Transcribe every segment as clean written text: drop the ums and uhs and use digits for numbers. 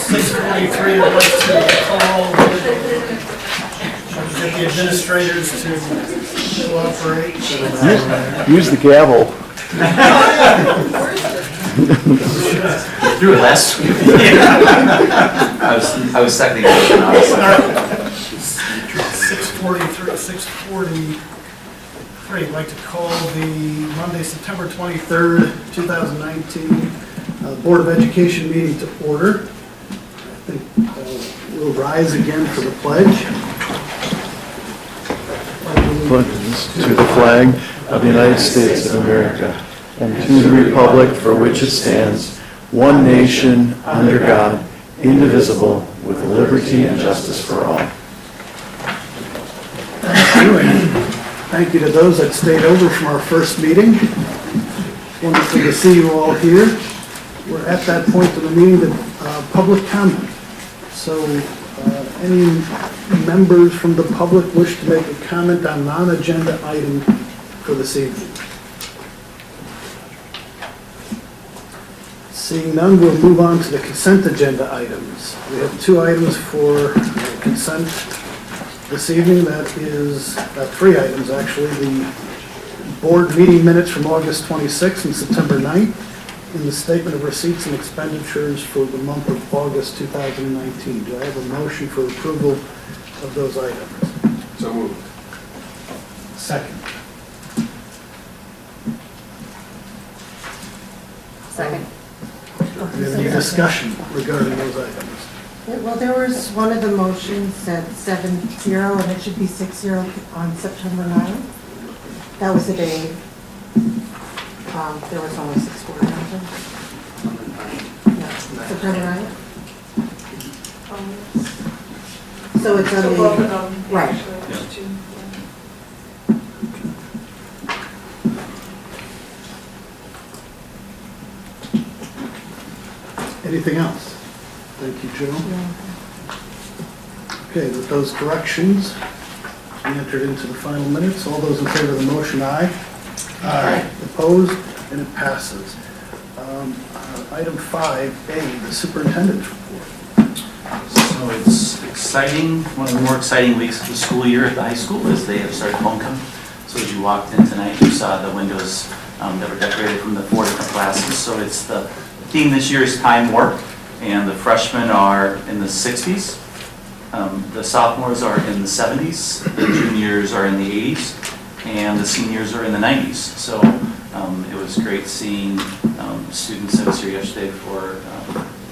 6:23, I'd like to call get the administrators to cooperate. Use the gavel. Through it last week. I was seconding it. 6:43, I'd like to call the Monday, September 23rd, 2019 Board of Education meeting to order. I think we'll rise again for the pledge. Pledges to the flag of the United States of America and to the republic for which it stands, one nation, under God, indivisible, with liberty and justice for all. Thank you, and thank you to those that stayed over from our first meeting. Wonderful to see you all here. We're at that point of the meeting, the public comment. So any members from the public wish to make a comment on non-agenda item for this evening? Seeing none, we'll move on to the consent agenda items. We have two items for consent this evening. That is three items, actually. The board meeting minutes from August 26th and September 9th, and the statement of receipts and expenditures for the month of August 2019. Do I have a motion for approval of those items? So moved. Second. Second. Any discussion regarding those items? Well, there was one of the motions that 7-0, and it should be 6-0 on September 9th. That was the day, there was only 6 board members. No, September 9th? So it's on the, right. Anything else? Thank you, Joe. Okay, with those corrections, we entered into the final minutes. All those in favor of the motion, aye. Aye. Opposed, and it passes. Item 5A, the superintendent's report. So it's exciting, one of the more exciting weeks of the school year at the high school as they have started homecoming. So as you walked in tonight, you saw the windows that were decorated from the 4 different classes. So it's the theme this year is time warp, and the freshmen are in the 60s. The sophomores are in the 70s, the juniors are in the 80s, and the seniors are in the 90s. So it was great seeing students. I was here yesterday for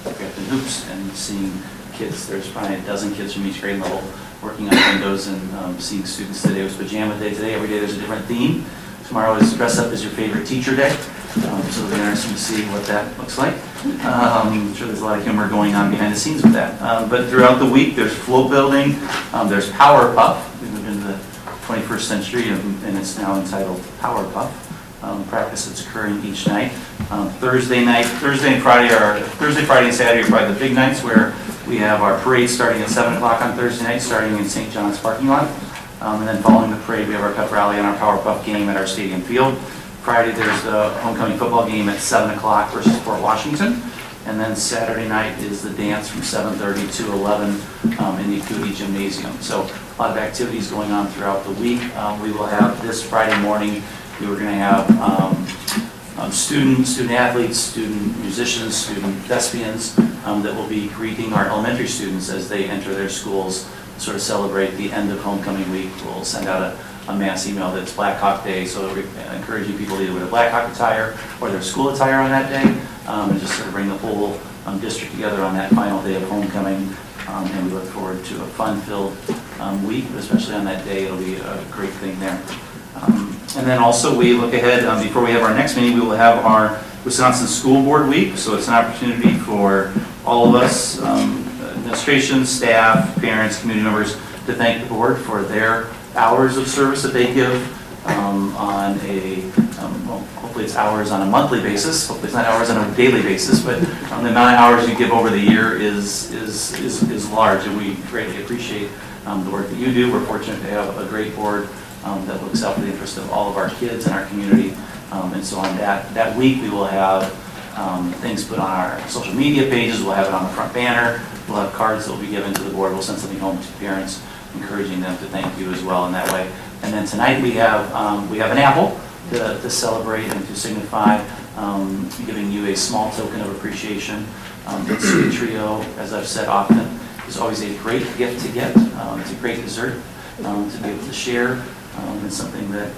Grafton Hoops and seeing kids. There's probably a dozen kids from each grade level working on windows and seeing students today. It was pajama day today. Every day there's a different theme. Tomorrow is dress up as your favorite teacher day. So it'll be interesting to see what that looks like. I'm sure there's a lot of humor going on behind the scenes with that. But throughout the week, there's float building, there's Power Puff. We moved into the 21st century, and it's now entitled Power Puff. Practice that's occurring each night. Thursday, Friday, and Saturday are probably the big nights where we have our parade starting at 7 o'clock on Thursday night, starting in St. John's parking lot. And then following the parade, we have our pep rally and our Power Puff game at our stadium field. Friday, there's the homecoming football game at 7 o'clock versus Fort Washington. And then Saturday night is the dance from 7:30 to 11 in the Cooley Gymnasium. So a lot of activities going on throughout the week. We will have this Friday morning, we were going to have student athletes, student musicians, student thespians that will be greeting our elementary students as they enter their schools, sort of celebrate the end of homecoming week. We'll send out a mass email that's Black Hawk Day, so encouraging people to either wear a Black Hawk attire or their school attire on that day, and just sort of bring the whole district together on that final day of homecoming. And we look forward to a fun-filled week, but especially on that day, it'll be a great thing there. And then also we look ahead, before we have our next meeting, we will have our Wisconsin School Board Week, so it's an opportunity for all of us, administration, staff, parents, community members, to thank the board for their hours of service that they give on a, well, hopefully it's hours on a monthly basis, hopefully it's not hours on a daily basis, but the amount of hours you give over the year is large, and we greatly appreciate the work that you do. We're fortunate to have a great board that looks out for the interest of all of our kids and our community. And so on that week, we will have things put on our social media pages. We'll have it on the front banner. We'll have cards that will be given to the board. We'll send something home to parents, encouraging them to thank you as well in that way. And then tonight we have an apple to celebrate and to signify giving you a small token of appreciation. The sweet trio, as I've said often, is always a great gift to get. It's a great dessert to be able to share. It's something that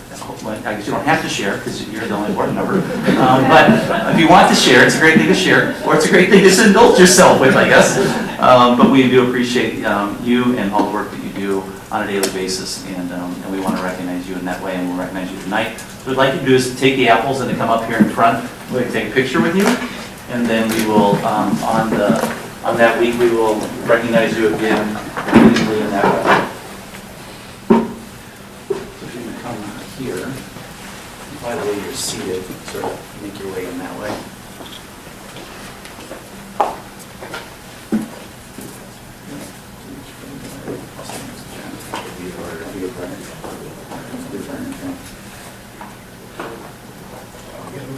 I guess you don't have to share because you're the only board member. But if you want to share, it's a great thing to share, or it's a great thing to just indulge yourself with, I guess. But we do appreciate you and all the work that you do on a daily basis, and we want to recognize you in that way, and we'll recognize you tonight. What we'd like you to do is to take the apples and to come up here in front. We'd like to take a picture with you, and then we will, on that week, we will recognize you again individually in that way. Here, by the way you're seated, sort of make your way in that way.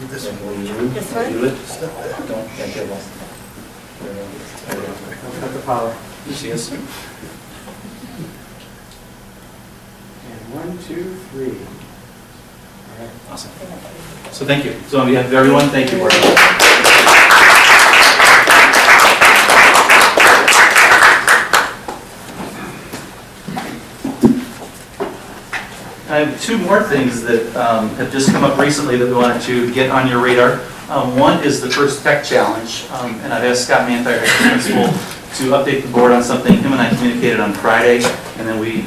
This This one. way? Do it. Don't get lost. Got the power. You see us? And 1, 2, 3. All right. Awesome. So thank you. So on behalf of everyone, thank you. Board. I have two more things that have just come up recently that we wanted to get on your radar. One is the first tech challenge, and I've asked Scott Mantire, our principal, to update the board on something. Him and I communicated on Friday, and then we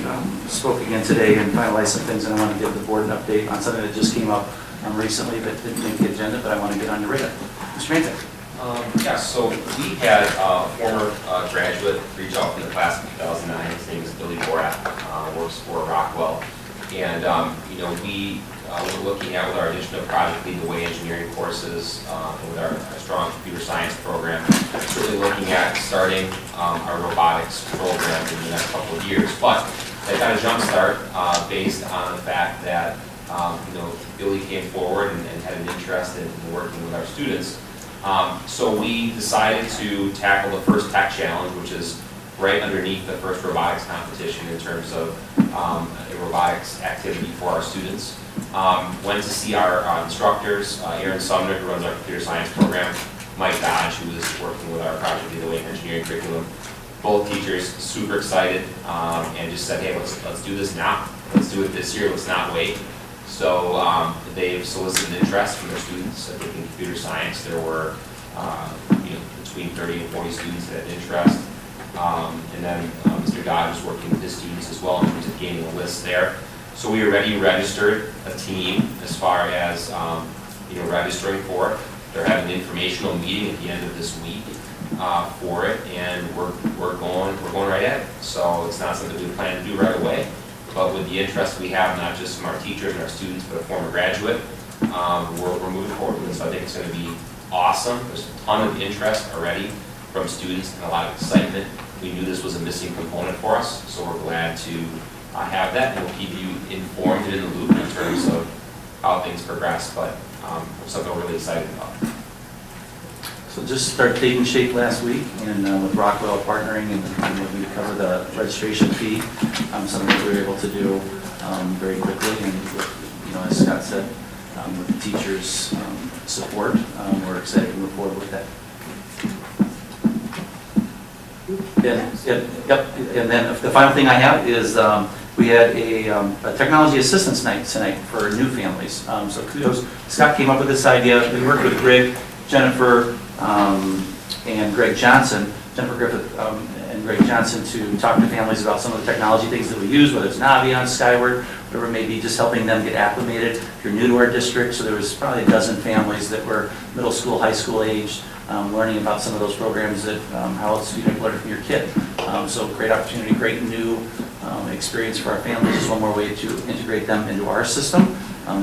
spoke again today and finalized some things, and I want to give the board an update on something that just came up recently that didn't make the agenda, but I want to get on your radar. Mr. Mantire. Yeah, so we had a former graduate reach out from the class of 2009. His name is Billy Borat, works for Rockwell. And, you know, we were looking at, with our addition of Project Lead the Way engineering courses, and with our strong computer science program, really looking at starting our robotics program in the next couple of years. But that got a jump start based on the fact that, you know, Billy came forward and had an interest in working with our students. So we decided to tackle the first tech challenge, which is right underneath the first robotics competition in terms of a robotics activity for our students. Went to see our instructors, Aaron Sumner, who runs our computer science program, Mike Dodge, who is working with our Project Lead the Way engineering curriculum. Both teachers super excited and just said, hey, let's do this now. Let's do it this year. Let's not wait. So they've solicited interest from their students. I think in computer science there were you know, between 30 and 40 students that had interest. And then Mr. Dodge is working with his students as well in terms of gaining a list there. So we already registered a team as far as you know, registering for it. They're having an informational meeting at the end of this week for it, and we're going right at it. So it's not something we plan to do right away, but with the interest we have, not just from our teachers and our students, but a former graduate, we're moving forward with this. So I think it's going to be awesome. There's a ton of interest already from students and a lot of excitement. We knew this was a missing component for us, so we're glad to have that, and we'll keep you informed and in the loop in terms of how things progress, but something we're really excited about. So just started taking shape last week, and with Rockwell partnering and looking to cover the registration fee, something that we were able to do very quickly, and you know, as Scott said, with the teachers' support, we're excited to move forward with that. And then the final thing I have is we had a technology assistance night tonight for new families. So kudos. Scott came up with this idea. We worked with Greg, Jennifer, and Greg Johnson, Jennifer Griffith and Greg Johnson, to talk to families about some of the technology things that we use, whether it's Navion, Skyward, whatever it may be, just helping them get acclimated. If you're new to our district, so there was probably a dozen families that were middle school, high school aged, learning about some of those programs that how else you can learn from your kid. So great opportunity, great new experience for our families. Just one more way to integrate them into our system,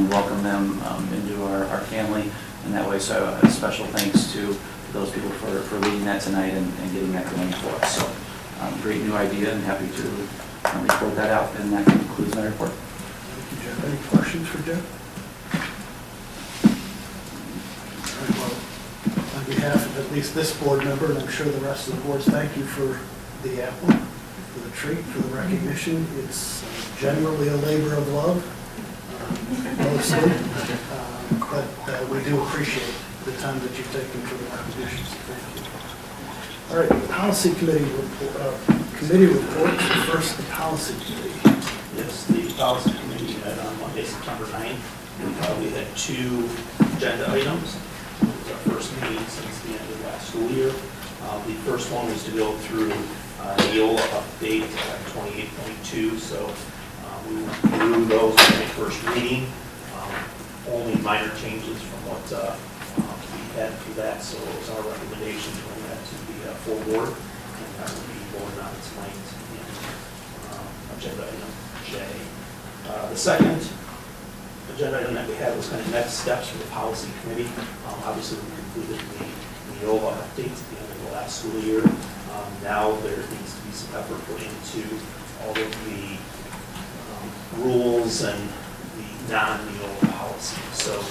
welcome them into our family in that way. So a special thanks to those people for leading that tonight and getting that going for us. So great new idea, and happy to report that out, and that concludes my report. Thank you, Jeff. Any questions for Jeff? All right, well, behalf of at least this board member, and I'm sure the rest of the boards, thank you for the apple, for the treat, for the recognition. It's generally a labor of love, mostly, but we do appreciate the time that you've taken for the recognition, so thank you. All right, policy committee reports. First, the policy committee. Yes, the policy committee met on Monday, September 9th. We had 2 agenda items. It was our first meeting since the end of last school year. The first one was to go through Neola update 28.2. So we went through those in the first reading. Only minor changes from what we had for that. So it was our recommendation to bring that to the full board, and that will be voted on tonight in agenda item J. The second agenda item that we had was kind of next steps for the policy committee. Obviously, we completed the Neola update at the end of the last school year. Now there needs to be some effort put into all of the rules and the non-Neola policy. So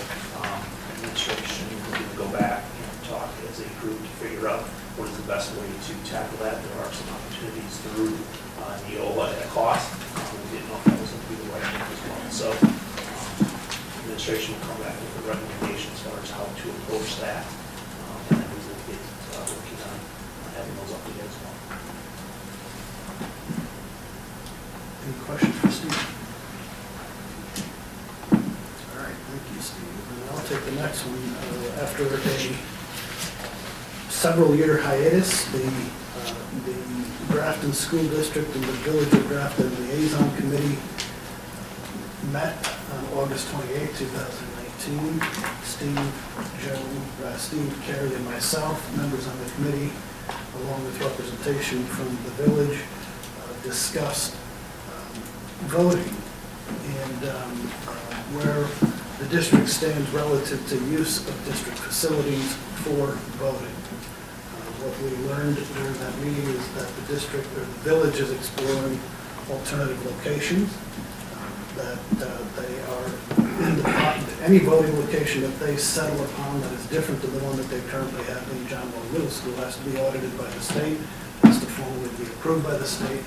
administration is going to go back and talk as a group to figure out what is the best way to tackle that. There are some opportunities through Neola at a cost. We didn't know if that was going to be the right thing as well. So administration will come back with a recommendation as far as how to approach that. And then we will get working on having those up to date as well. Any questions for Steve? All right, thank you, Steve. And I'll take the next one. After a several-year hiatus, the Grafton School District and the Village of Grafton Liaison Committee met on August 28, 2019. Steve, Carrie, and myself, members on the committee, along with representation from the village, discussed voting and where the district stands relative to use of district facilities for voting. What we learned during that meeting is that the district or the village is exploring alternative locations, that they are in any voting location that they settle upon that is different than the one that they currently have in John Moore Middle School has to be audited by the state, has to formally be approved by the state.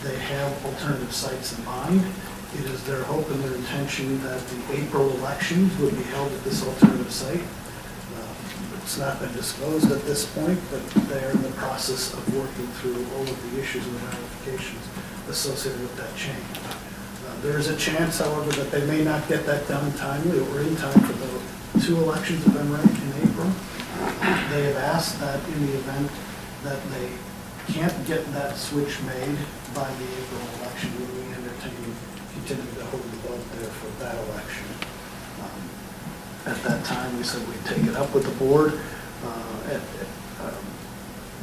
They have alternative sites in mind. It is their hope and their intention that the April elections would be held at this alternative site. It's not been disclosed at this point, but they're in the process of working through all of the issues and the ramifications associated with that change. There is a chance, however, that they may not get that done timely or in time for the 2 elections that have been right in April. They have asked that in the event that they can't get that switch made by the April election, we will entertain continuing to hold the vote there for that election. At that time, we said we'd take it up with the board.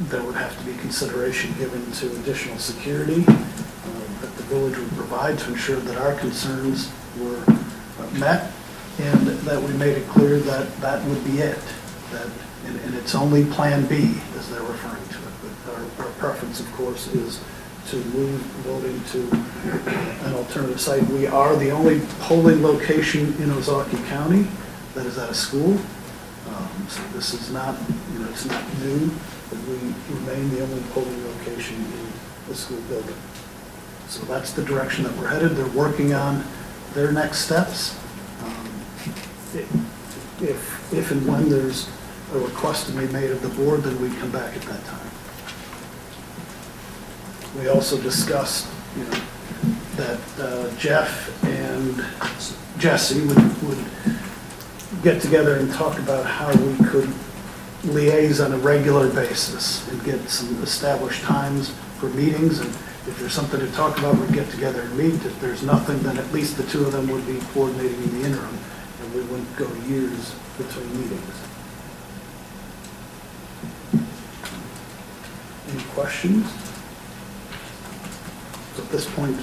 There would have to be consideration given to additional security that the village would provide to ensure that our concerns were met, and that we made it clear that that would be it. And it's only Plan B, as they're referring to it. But our preference, of course, is to move voting to an alternative site. We are the only polling location in Ozaukee County that is at a school. So this is not, it's not new, but we remain the only polling location in the school building. So that's the direction that we're headed. They're working on their next steps. If and when there's a request to be made of the board, then we'd come back at that time. We also discussed, that Jeff and Jesse would get together and talk about how we could liaise on a regular basis and get some established times for meetings. And if there's something to talk about, we'd get together and meet. If there's nothing, then at least the 2 of them would be coordinating in the interim, and we wouldn't go years between meetings. Any questions? So at this point,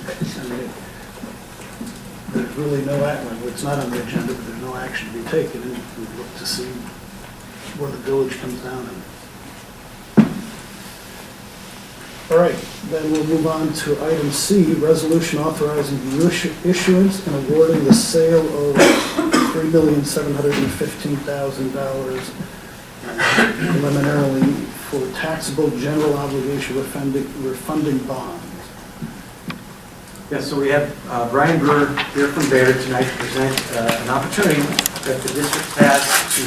there's really no action. It's not on the agenda, but there's no action to be taken. And we look to see where the village comes down. All right, then we'll move on to item C, resolution authorizing the issuance and awarding the sale of $3,715,000 preliminarily for taxable general obligation refunding bonds. Yes, so we have Brian Brewer here from Baird tonight to present an opportunity that the district has to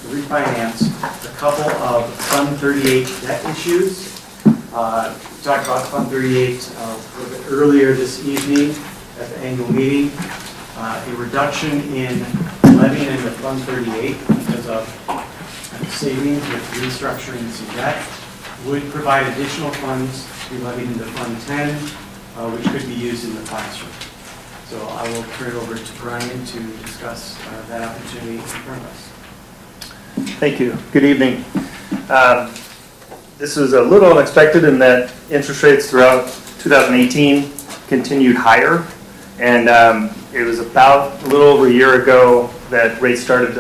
refinance a couple of Fund 38 debt issues. We talked about Fund 38 a little bit earlier this evening at the annual meeting. A reduction in levying into Fund 38 because of savings with restructuring some debt would provide additional funds to be levied into Fund 10, which could be used in the classroom. So I will turn it over to Brian to discuss that opportunity in front of us. Thank you. Good evening. This was a little unexpected in that interest rates throughout 2018 continued higher. And it was about a little over a year ago that rates started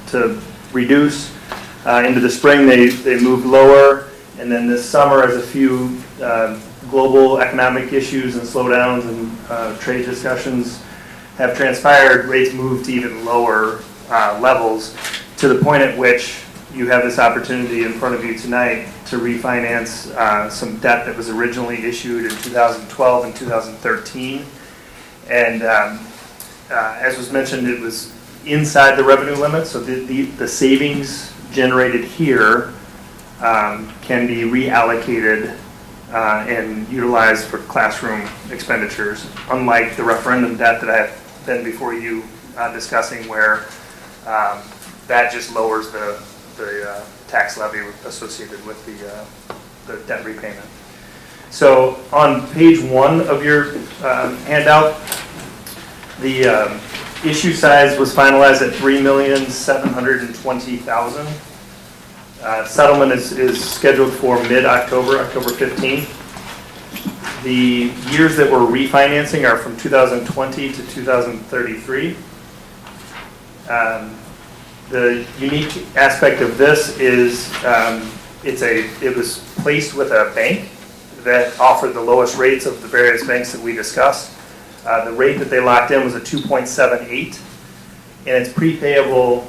to reduce. Into the spring, they moved lower. And then this summer, as a few global economic issues and slowdowns and trade discussions have transpired, rates moved to even lower levels, to the point at which you have this opportunity in front of you tonight to refinance some debt that was originally issued in 2012 and 2013. And as was mentioned, it was inside the revenue limit, so the savings generated here can be reallocated and utilized for classroom expenditures, unlike the referendum debt that I have been before you discussing, where that just lowers the tax levy associated with the debt repayment. So on page 1 of your handout, the issue size was finalized at $3,720,000. Settlement is scheduled for mid-October, October 15th. The years that we're refinancing are from 2020 to 2033. The unique aspect of this is it was placed with a bank that offered the lowest rates of the various banks that we discussed. The rate that they locked in was a 2.78, and it's prepayable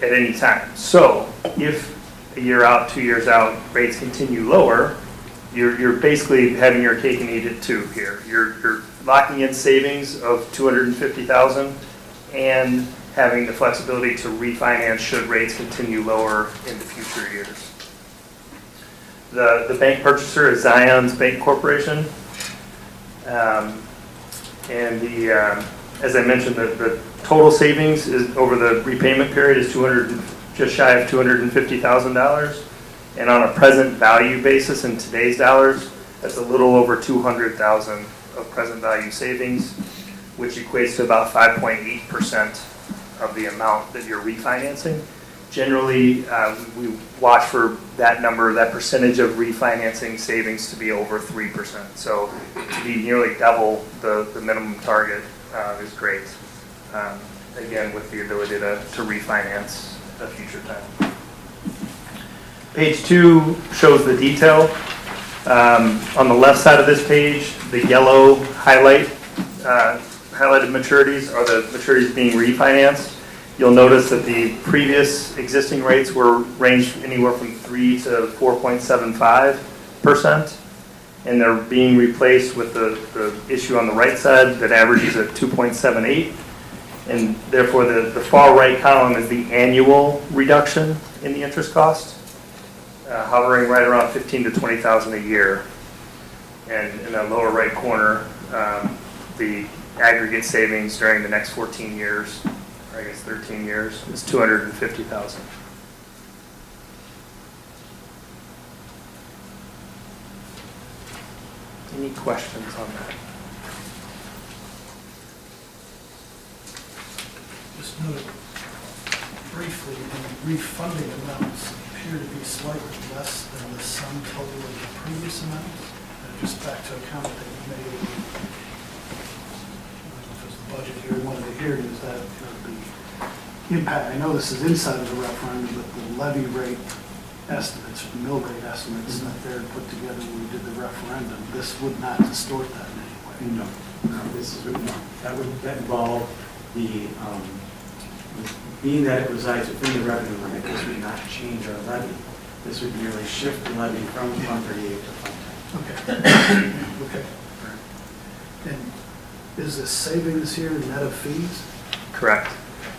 at any time. So if a year out, 2 years out, rates continue lower, you're basically having your cake and eat it too here. You're locking in savings of $250,000 and having the flexibility to refinance should rates continue lower in the future years. The bank purchaser is Zion's Bank Corporation. And as I mentioned, the total savings is over the repayment period is just shy of $250,000. And on a present value basis in today's dollars, that's a little over $200,000 of present value savings, which equates to about 5.8% of the amount that you're refinancing. Generally, we watch for that number, that percentage of refinancing savings to be over 3%. So to be nearly double the minimum target is great. Again, with the ability to refinance a future time. Page 2 shows the detail. On the left side of this page, the yellow highlighted maturities are the maturities being refinanced. You'll notice that the previous existing rates were ranged anywhere from 3 to 4.75%, and they're being replaced with the issue on the right side that averages at 2.78, and therefore the far right column is the annual reduction in the interest cost, hovering right around $15,000 to $20,000 a year, and in the lower right corner, the aggregate savings during the next 14 years. I guess 13 years, is $250,000. Any questions on that? Just note briefly, the refunding amounts appear to be slightly less than the sum total of the previous amounts. Just back to a comment that you made, I don't know if it's the budget here, one of the hearings, that the impact, I know this is inside of the referendum, but the levy rate estimates, the mill rate estimates that they're put together when we did the referendum, this would not distort that in any way. No, this is that involve the Being that it resides within the revenue limit, this would not change our levy. This would merely shift the levy from Fund 38 to Fund 10. Okay. Okay. All right. And is the savings here net of fees? Correct.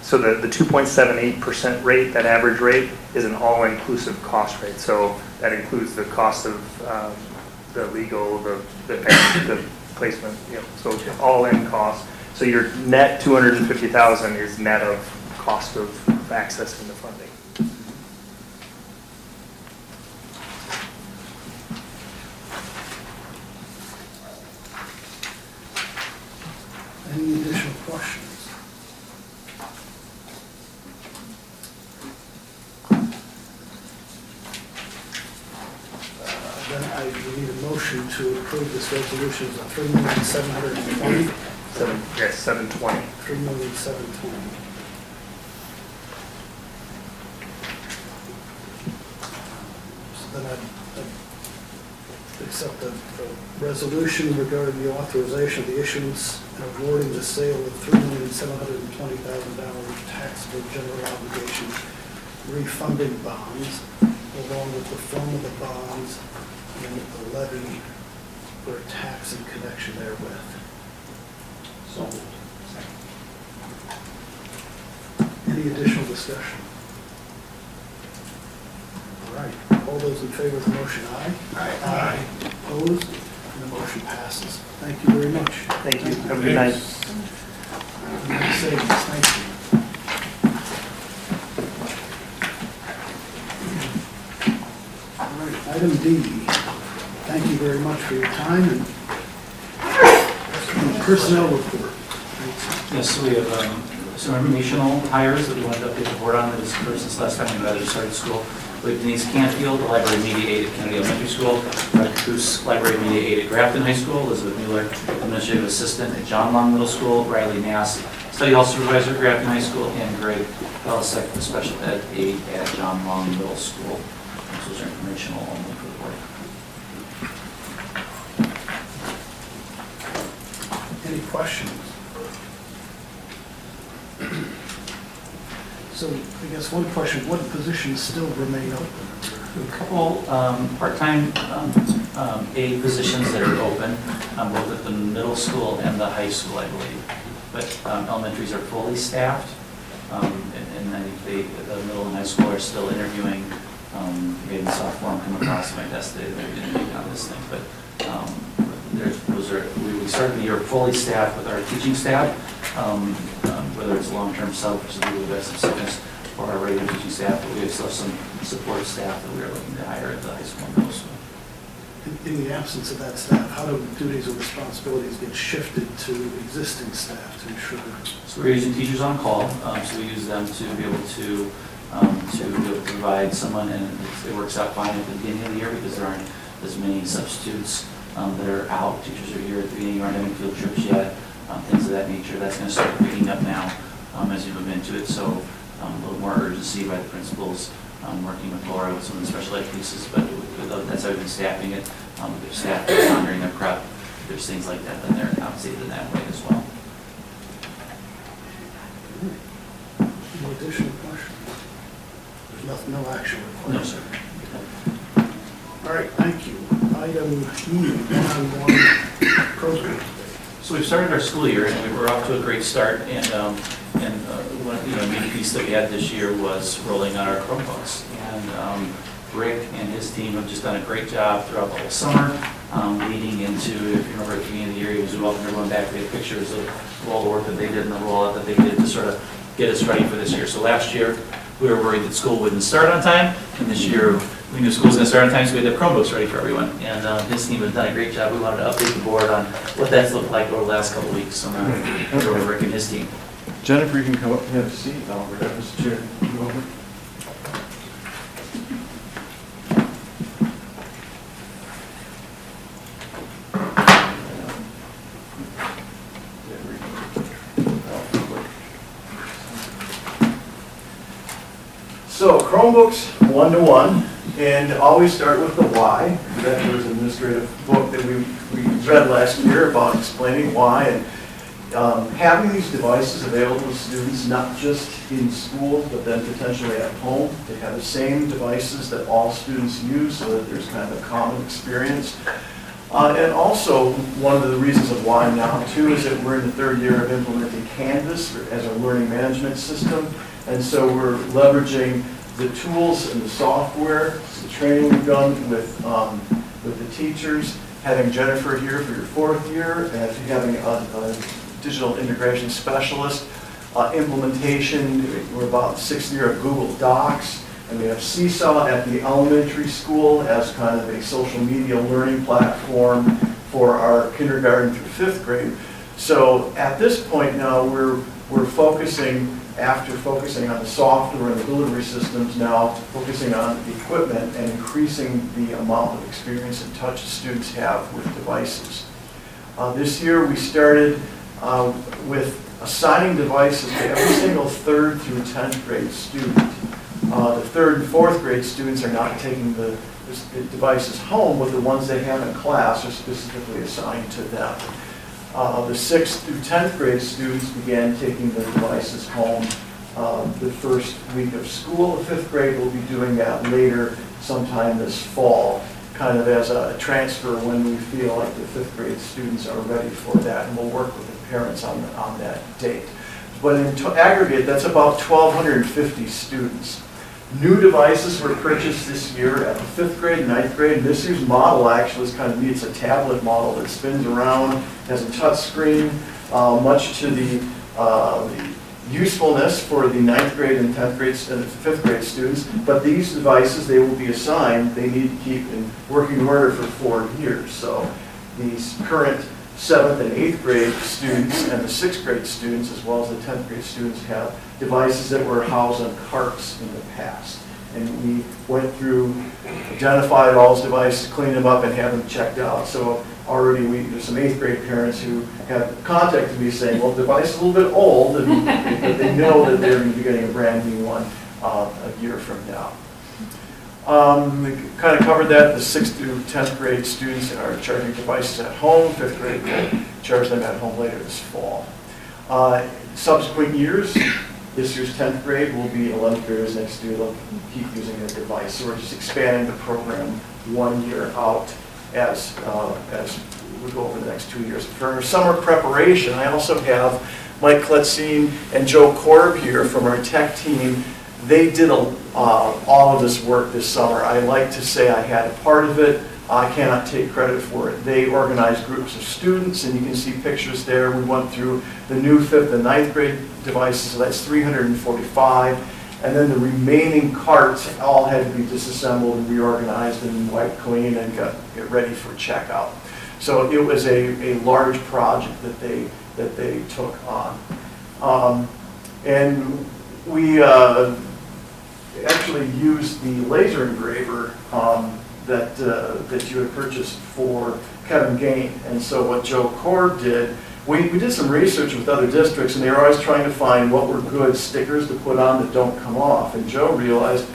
So the 2.78% rate, that average rate, is an all-inclusive cost rate. So that includes the cost of the legal, the placement, so all-in cost. So your net 250,000 is net of cost of accessing the funding. Any additional questions? Then I need a motion to approve this resolution of $3,720,000. 720. $3,720,000. So then I'd accept the resolution regarding the authorization of the issuance and awarding the sale of $3,720,000 taxable general obligation refunding bonds, along with the form of the bonds and the levy for a tax in connection therewith. So moved. Any additional discussion? All right, all those in favor of the motion, aye? Aye. Opposed? And the motion passes. Thank you very much. Thank you. Have a good night. Nice savings. Thank you. All right, item D. Thank you very much for your time and personnel report. Yes, so we have some informational hires that we wanted to update the board on that is occurred since last time we rather started school. We have Denise Canfield, the library media aide at Kennedy Elementary School, Rebecca Coos, library media aide at Grafton High School, Elizabeth Mueller, administrative assistant at John Long Middle School, Riley Nass, study hall supervisor at Grafton High School, and Greg Belisek, the special ed aide at John Long Middle School. Those are informational only for the board. Any questions? So I guess one question, what positions still remain open? A couple part-time aide positions that are open, both at the middle school and the high school, I believe. But elementaries are fully staffed, and I think the middle and high school are still interviewing. Maybe the sophomore come across my desk, they're interviewing on this thing. But we started the year fully staffed with our teaching staff, whether it's long-term sub, which is we have some sickness, or our regular teaching staff, but we still have some support staff that we are looking to hire at the high school and middle school. In the absence of that staff, how do duties or responsibilities get shifted to existing staff to ensure? So we're using teachers on call, so we use them to be able to provide someone, and it works out fine at the beginning of the year because there aren't as many substitutes that are out. Teachers are here at the beginning, aren't having field trips yet, things of that nature. That's going to start picking up now as you move into it. So a little more urgency by the principals, working with Laura with some of the special ed pieces, but that's how we've been staffing it. With their staff monitoring their prep, there's things like that, then they're compensated in that way as well. Any additional questions? There's no action required. No, sir. All right, thank you. Item E, one-on-one program. So we've started our school year, and we're off to a great start. And one main piece that we had this year was rolling out our Chromebooks. And Rick and his team have just done a great job throughout the whole summer, leading into, if you remember at the beginning of the year, he was welcome everyone back. We had pictures of all the work that they did and the rollout that they did to sort of get us ready for this year. So last year, we were worried that school wouldn't start on time, and this year, we knew school was going to start on time, so we had to have Chromebooks ready for everyone. And his team has done a great job. We wanted to update the board on what that's looked like over the last couple of weeks. So I'm going to go to Rick and his team. Jennifer, you can come up and have a seat. I'll grab this chair. Go over. So Chromebooks 1-to-1, and always start with the why. That was an administrative book that we read last year about explaining why, and Having these devices available to students, not just in school, but then potentially at home, they have the same devices that all students use so that there's kind of a common experience. And also, one of the reasons of why now too is that we're in the third year of implementing Canvas as our learning management system. And so we're leveraging the tools and the software, the training we've done with the teachers, having Jennifer here for your fourth year, and having a digital integration specialist, implementation, we're about 6th year of Google Docs, and we have Seesaw at the elementary school as kind of a social media learning platform for our kindergarten through 5th grade. So at this point now, we're focusing, after focusing on the software and the delivery systems, now focusing on the equipment and increasing the amount of experience and touch students have with devices. This year we started with assigning devices to every single 3rd through 10th grade student. The 3rd and 4th grade students are not taking the devices home, but the ones they have in class are specifically assigned to them. The 6th through 10th grade students began taking the devices home the first week of school. The 5th grade will be doing that later, sometime this fall, kind of as a transfer when we feel like the 5th grade students are ready for that, and we'll work with the parents on that date. But in aggregate, that's about 1,250 students. New devices were purchased this year at the 5th grade, 9th grade. And this year's model actually is kind of neat. It's a tablet model that spins around, has a touch screen, much to the usefulness for the 9th grade and 10th grade and 5th grade students. But these devices, they will be assigned, they need to keep in working order for 4 years. So these current 7th and 8th grade students and the 6th grade students, as well as the 10th grade students, have devices that were housed on carts in the past. And we went through, identified all those devices, cleaned them up, and had them checked out. So already there's some 8th grade parents who have contacted me saying, well, the device is a little bit old, and but they know that they're going to be getting a brand new one a year from now. We kind of covered that. The 6th through 10th grade students are charging devices at home. 5th grade will charge them at home later this fall. Subsequent years, this year's 10th grade will be 11th graders next year. They'll keep using their device. So we're just expanding the program 1 year out as we go over the next 2 years. For our summer preparation, I also have Mike Kletzine and Joe Korb here from our tech team. They did all of this work this summer. I like to say I had a part of it. I cannot take credit for it. They organized groups of students, and you can see pictures there. We went through the new 5th and 9th grade devices, so that's 345. And then the remaining carts all had to be disassembled and reorganized and wiped clean and get ready for checkout. So it was a large project that they took on. And we actually used the laser engraver that you had purchased for Kevin Gain. And so what Joe Korb did, we did some research with other districts, and they were always trying to find what were good stickers to put on that don't come off. And Joe realized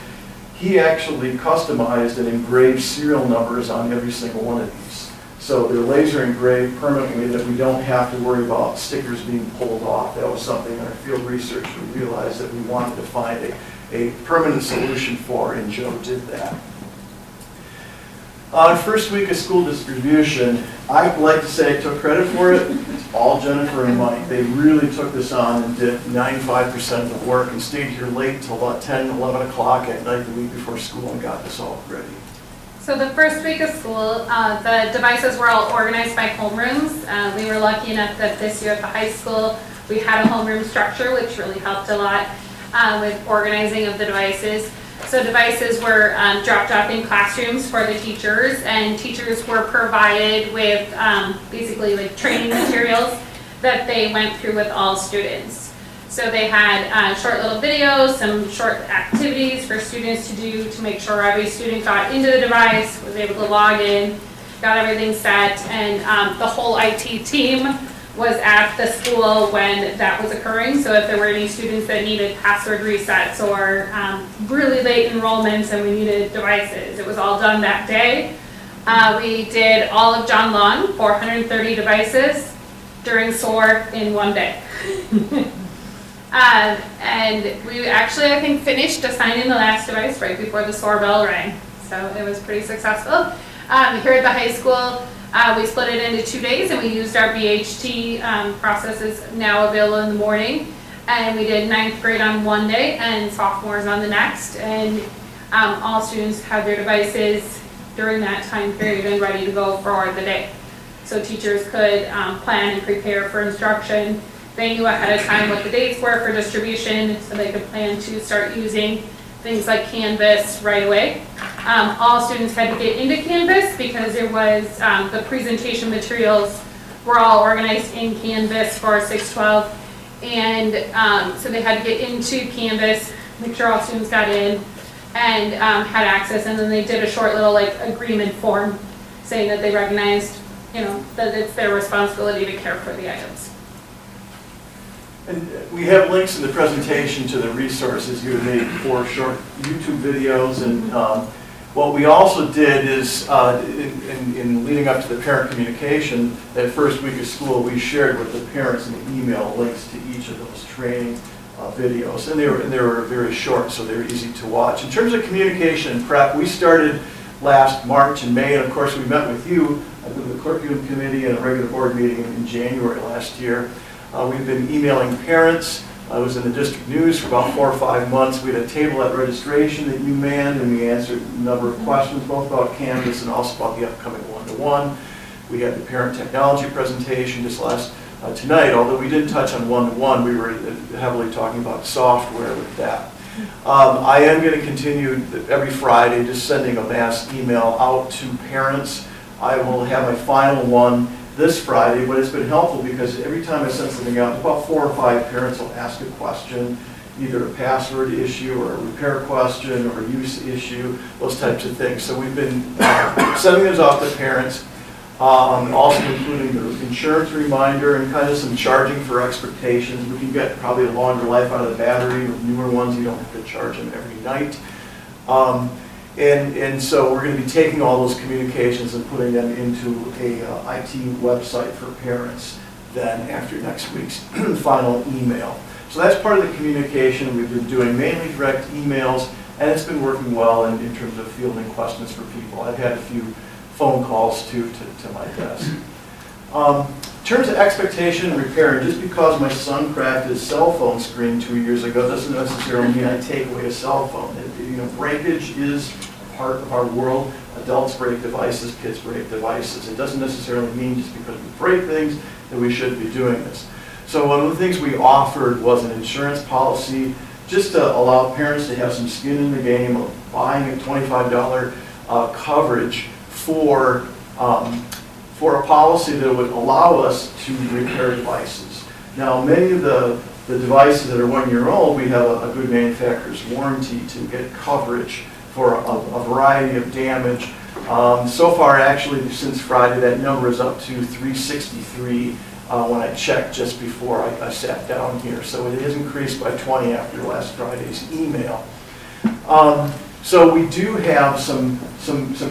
he actually customized and engraved serial numbers on every single one of these. So they're laser engraved permanently, that we don't have to worry about stickers being pulled off. That was something in our field research we realized that we wanted to find a permanent solution for, and Joe did that. First week of school distribution, I'd like to say I took credit for it. It's all Jennifer and Mike. They really took this on and did 95% of the work and stayed here late till about 10, 11 o'clock at night the week before school and got this all ready. So the first week of school, the devices were all organized by homerooms. We were lucky enough that this year at the high school, we had a homeroom structure, which really helped a lot with organizing of the devices. So devices were dropped off in classrooms for the teachers, and teachers were provided with basically like training materials that they went through with all students. So they had short little videos, some short activities for students to do to make sure every student got into the device, was able to log in, got everything set, and the whole IT team was at the school when that was occurring. So if there were any students that needed password resets or really late enrollments and we needed devices, it was all done that day. We did all of John Long, 430 devices. during SOAR in one day. And we actually, I think, finished assigning the last device right before the SOAR bell rang. So it was pretty successful. Here at the high school, we split it into 2 days, and we used our BHT processes now available in the morning. And we did 9th grade on one day and sophomores on the next. And all students had their devices during that time period and ready to go for the day. So teachers could plan and prepare for instruction. They knew ahead of time what the dates were for distribution, so they could plan to start using things like Canvas right away. All students had to get into Canvas because there was, the presentation materials were all organized in Canvas for 612. And so they had to get into Canvas, make sure all students got in and had access. And then they did a short little agreement form saying that they recognized, that it's their responsibility to care for the items. And we have links in the presentation to the resources you made for short YouTube videos. And what we also did is, in leading up to the parent communication, that first week of school, we shared with the parents in the email links to each of those training videos. And they were very short, so they were easy to watch. In terms of communication and prep, we started last March and May, and of course we met with you, with the curriculum committee and a regular board meeting in January last year. We've been emailing parents. I was in the district news for about 4 or 5 months. We had a table at registration that you manned, and we answered a number of questions, both about Canvas and also about the upcoming one-to-one. We had the parent technology presentation just tonight, although we didn't touch on one-to-one. We were heavily talking about software with that. I am going to continue every Friday just sending a mass email out to parents. I will have my final one this Friday, but it's been helpful because every time I send something out, about 4 or 5 parents will ask a question, either a password issue or a repair question or a use issue, those types of things. So we've been sending those out to parents, also including the insurance reminder and kind of some charging for expectations. We can get probably a longer life out of the battery. With newer ones, you don't have to charge them every night. And so we're going to be taking all those communications and putting them into a IT website for parents then after next week's final email. So that's part of the communication we've been doing, mainly direct emails, and it's been working well in terms of fielding questions for people. I've had a few phone calls to my desk. In terms of expectation and repair, and just because my son cracked his cell phone screen 2 years ago doesn't necessarily mean I take away a cell phone. Breakage is part of our world. Adults break devices, kids break devices. It doesn't necessarily mean just because we break things that we shouldn't be doing this. So one of the things we offered was an insurance policy just to allow parents to have some skin in the game of buying a $25 coverage for a policy that would allow us to repair devices. Now, many of the devices that are 1 year old, we have a good manufacturer's warranty to get coverage for a variety of damage. So far, actually, since Friday, that number is up to $363 when I checked just before I sat down here. So it has increased by 20 after last Friday's email. So we do have some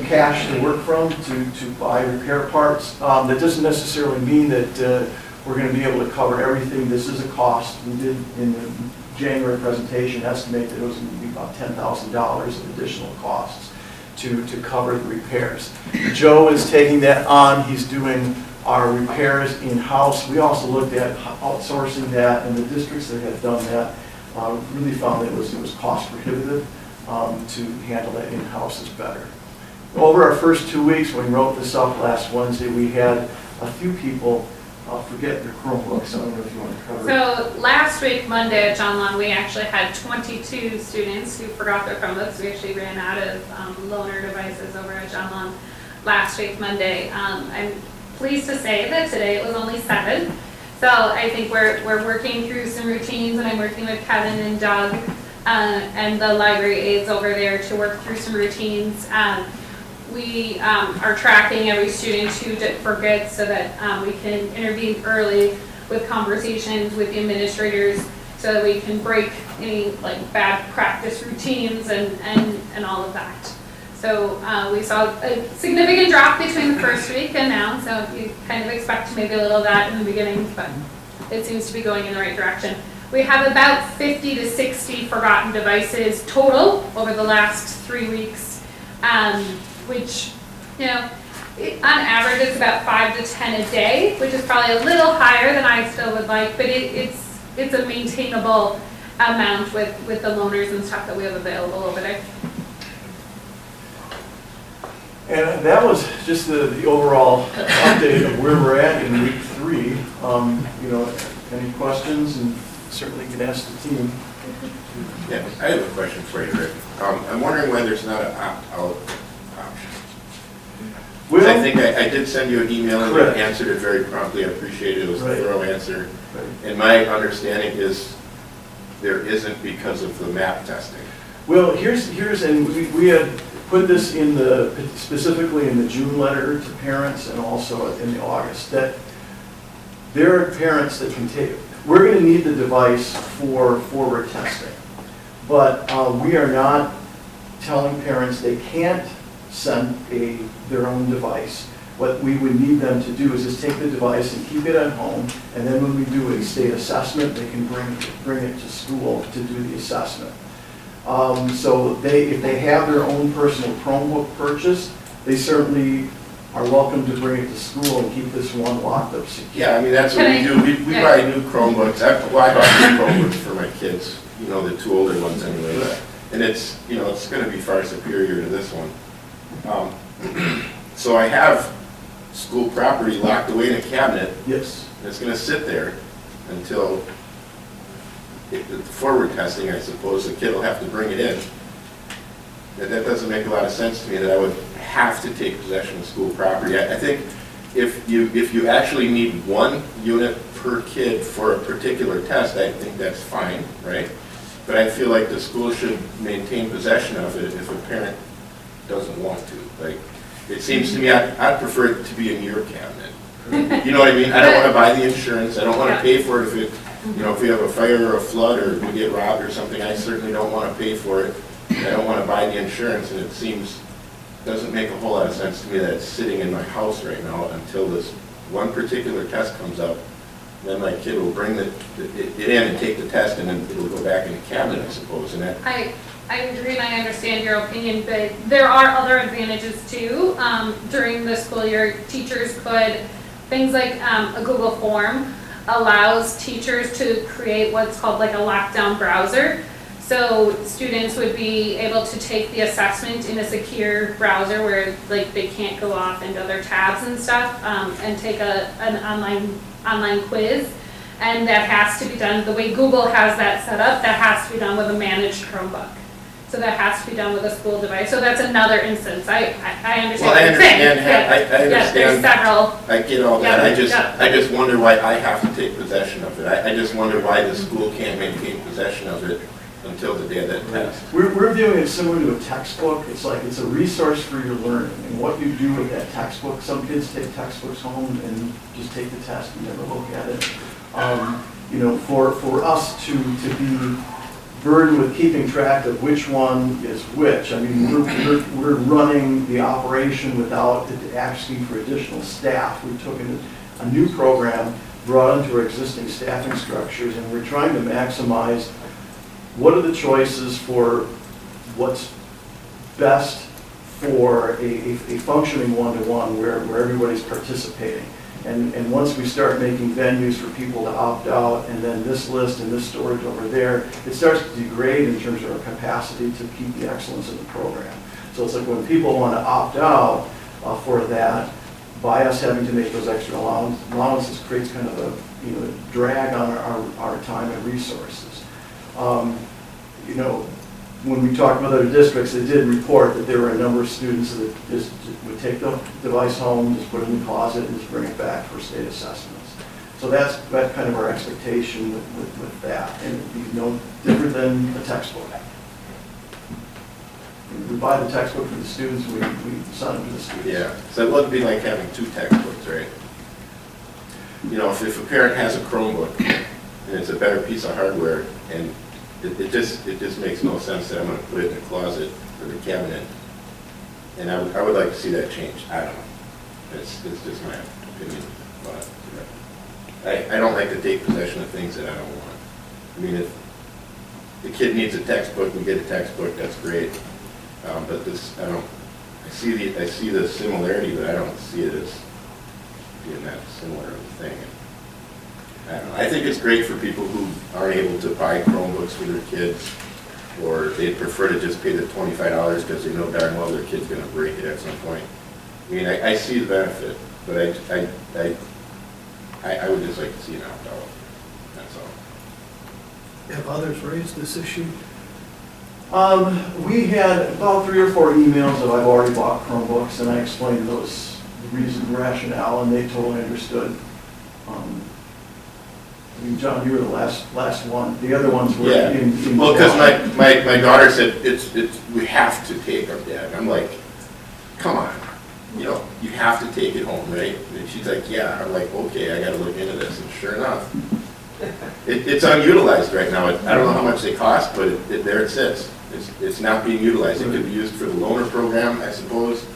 cash to work from to buy repair parts. That doesn't necessarily mean that we're going to be able to cover everything. This is a cost. We did in the January presentation estimate that it was going to be about $10,000 of additional costs to cover the repairs. Joe is taking that on. He's doing our repairs in-house. We also looked at outsourcing that, and the districts that have done that really found that it was cost prohibitive. To handle that in-house is better. Over our first 2 weeks, when we wrote this up last Wednesday, we had a few people forget their Chromebooks. I don't know if you want to cover it. So last week, Monday at John Long, we actually had 22 students who forgot their Chromebooks. We actually ran out of loaner devices over at John Long last week, Monday. I'm pleased to say that today it was only 7. So I think we're working through some routines, and I'm working with Kevin and Doug and the library aides over there to work through some routines. We are tracking every student who forgets so that we can intervene early with conversations with the administrators so that we can break any bad practice routines and all of that. So we saw a significant drop between the first week and now, so you kind of expect maybe a little of that in the beginning, but it seems to be going in the right direction. We have about 50 to 60 forgotten devices total over the last 3 weeks, which, you know, on average it's about 5 to 10 a day, which is probably a little higher than I still would like, but it's a maintainable amount with the loaners and stuff that we have available over there. And that was just the overall update of where we're at in week 3. You know, any questions, and certainly you can ask the team. Yeah, I have a question for you, Rick. I'm wondering why there's not an opt-out option. Well, I think I did send you an email and you correct. answered it very promptly. I appreciate it. It was Right. a thorough answer. Right. And my understanding is there isn't because of the map testing. Well, and we had put this in specifically in the June letter to parents and also in the August, that there are parents that can take, we're going to need the device for forward testing, but we are not telling parents they can't send their own device. What we would need them to do is just take the device and keep it at home, and then when we do a state assessment, they can bring it to school to do the assessment. So if they have their own personal Chromebook purchased, they certainly are welcome to bring it to school and keep this one locked up secure. Yeah, I mean, that's what we do. We buy new Chromebooks. I bought new Chromebooks for my kids, you know, the 2 older ones anyway. And it's, you know, it's going to be far superior to this one. So I have school property locked away in a cabinet. Yes. And it's going to sit there until the forward testing, I suppose. The kid will have to bring it in. That doesn't make a lot of sense to me, that I would have to take possession of school property. I think if you actually need 1 unit per kid for a particular test, I think that's fine, right? But I feel like the school should maintain possession of it if a parent doesn't want to. Like, it seems to me I'd prefer it to be in your cabinet. You know what I mean? I don't want to buy the insurance. I don't want to pay for it if we have a fire or a flood or we get robbed or something. I certainly don't want to pay for it. I don't want to buy the insurance, and it doesn't make a whole lot of sense to me that it's sitting in my house right now until this one particular test comes up. Then my kid will bring it in and take the test, and then it'll go back in the cabinet, I suppose. And that. I agree and I understand your opinion, but there are other advantages too. During the school year, teachers could, things like a Google form allows teachers to create what's called like a lockdown browser. So students would be able to take the assessment in a secure browser where like they can't go off into other tabs and stuff, and take an online quiz. And that has to be done, the way Google has that set up, that has to be done with a managed Chromebook. So that has to be done with a school device. So that's another instance. I understand Well, what I you're saying. understand. I understand. Yeah, there's several. I get all that. Yeah, I just wonder why I have to take possession of it. I just wonder why the school can't maintain possession of it until the day of that test. We're viewing it similar to a textbook. It's like it's a resource for your learning, and what you do with that textbook. Some kids take textbooks home and just take the test and never look at it. You know, for us to be burdened with keeping track of which one is which. I mean, we're running the operation without asking for additional staff. We took in a new program, brought into our existing staffing structures, and we're trying to maximize what are the choices for what's best for a functioning one-to-one where everybody's participating. And once we start making venues for people to opt out, and then this list and this storage over there, it starts to degrade in terms of our capacity to keep the excellence in the program. So it's like when people want to opt out for that, by us having to make those extra allowances creates kind of a drag on our time and resources. You know, when we talked with other districts, they did report that there were a number of students that just would take the device home, just put it in the closet, and just bring it back for state assessments. So that's kind of our expectation with that, and it'd be no different than a textbook. We buy the textbook for the students, we send them to the students. Yeah, so it would be like having 2 textbooks, right? You know, if a parent has a Chromebook and it's a better piece of hardware, and it just makes no sense that I'm going to put it in the closet or the cabinet And I would like to see that change. I don't know. It's just my opinion. But I don't like to take possession of things that I don't want. I mean, if the kid needs a textbook, we get a textbook, that's great. But this, I see the similarity, but I don't see it as being that similar of a thing. I don't know. I think it's great for people who aren't able to buy Chromebooks for their kids, or they'd prefer to just pay the $25 because they know darn well their kid's going to break it at some point. I mean, I see the benefit, but I would just like to see an opt-out. That's all. Have others raised this issue? We had about 3 or 4 emails that I've already bought Chromebooks, and I explained the reason, rationale, and they totally understood. I mean, John, you were the last one. The other ones were Yeah. in. Well, because my daughter said, we have to take them, Dad. And I'm like, come on, you have to take it home, right? And she's like, yeah. I'm like, okay, I gotta look into this. And sure enough, it's unutilized right now. I don't know how much they cost, but there it sits. It's not being utilized. It could be used for the loaner program, I suppose.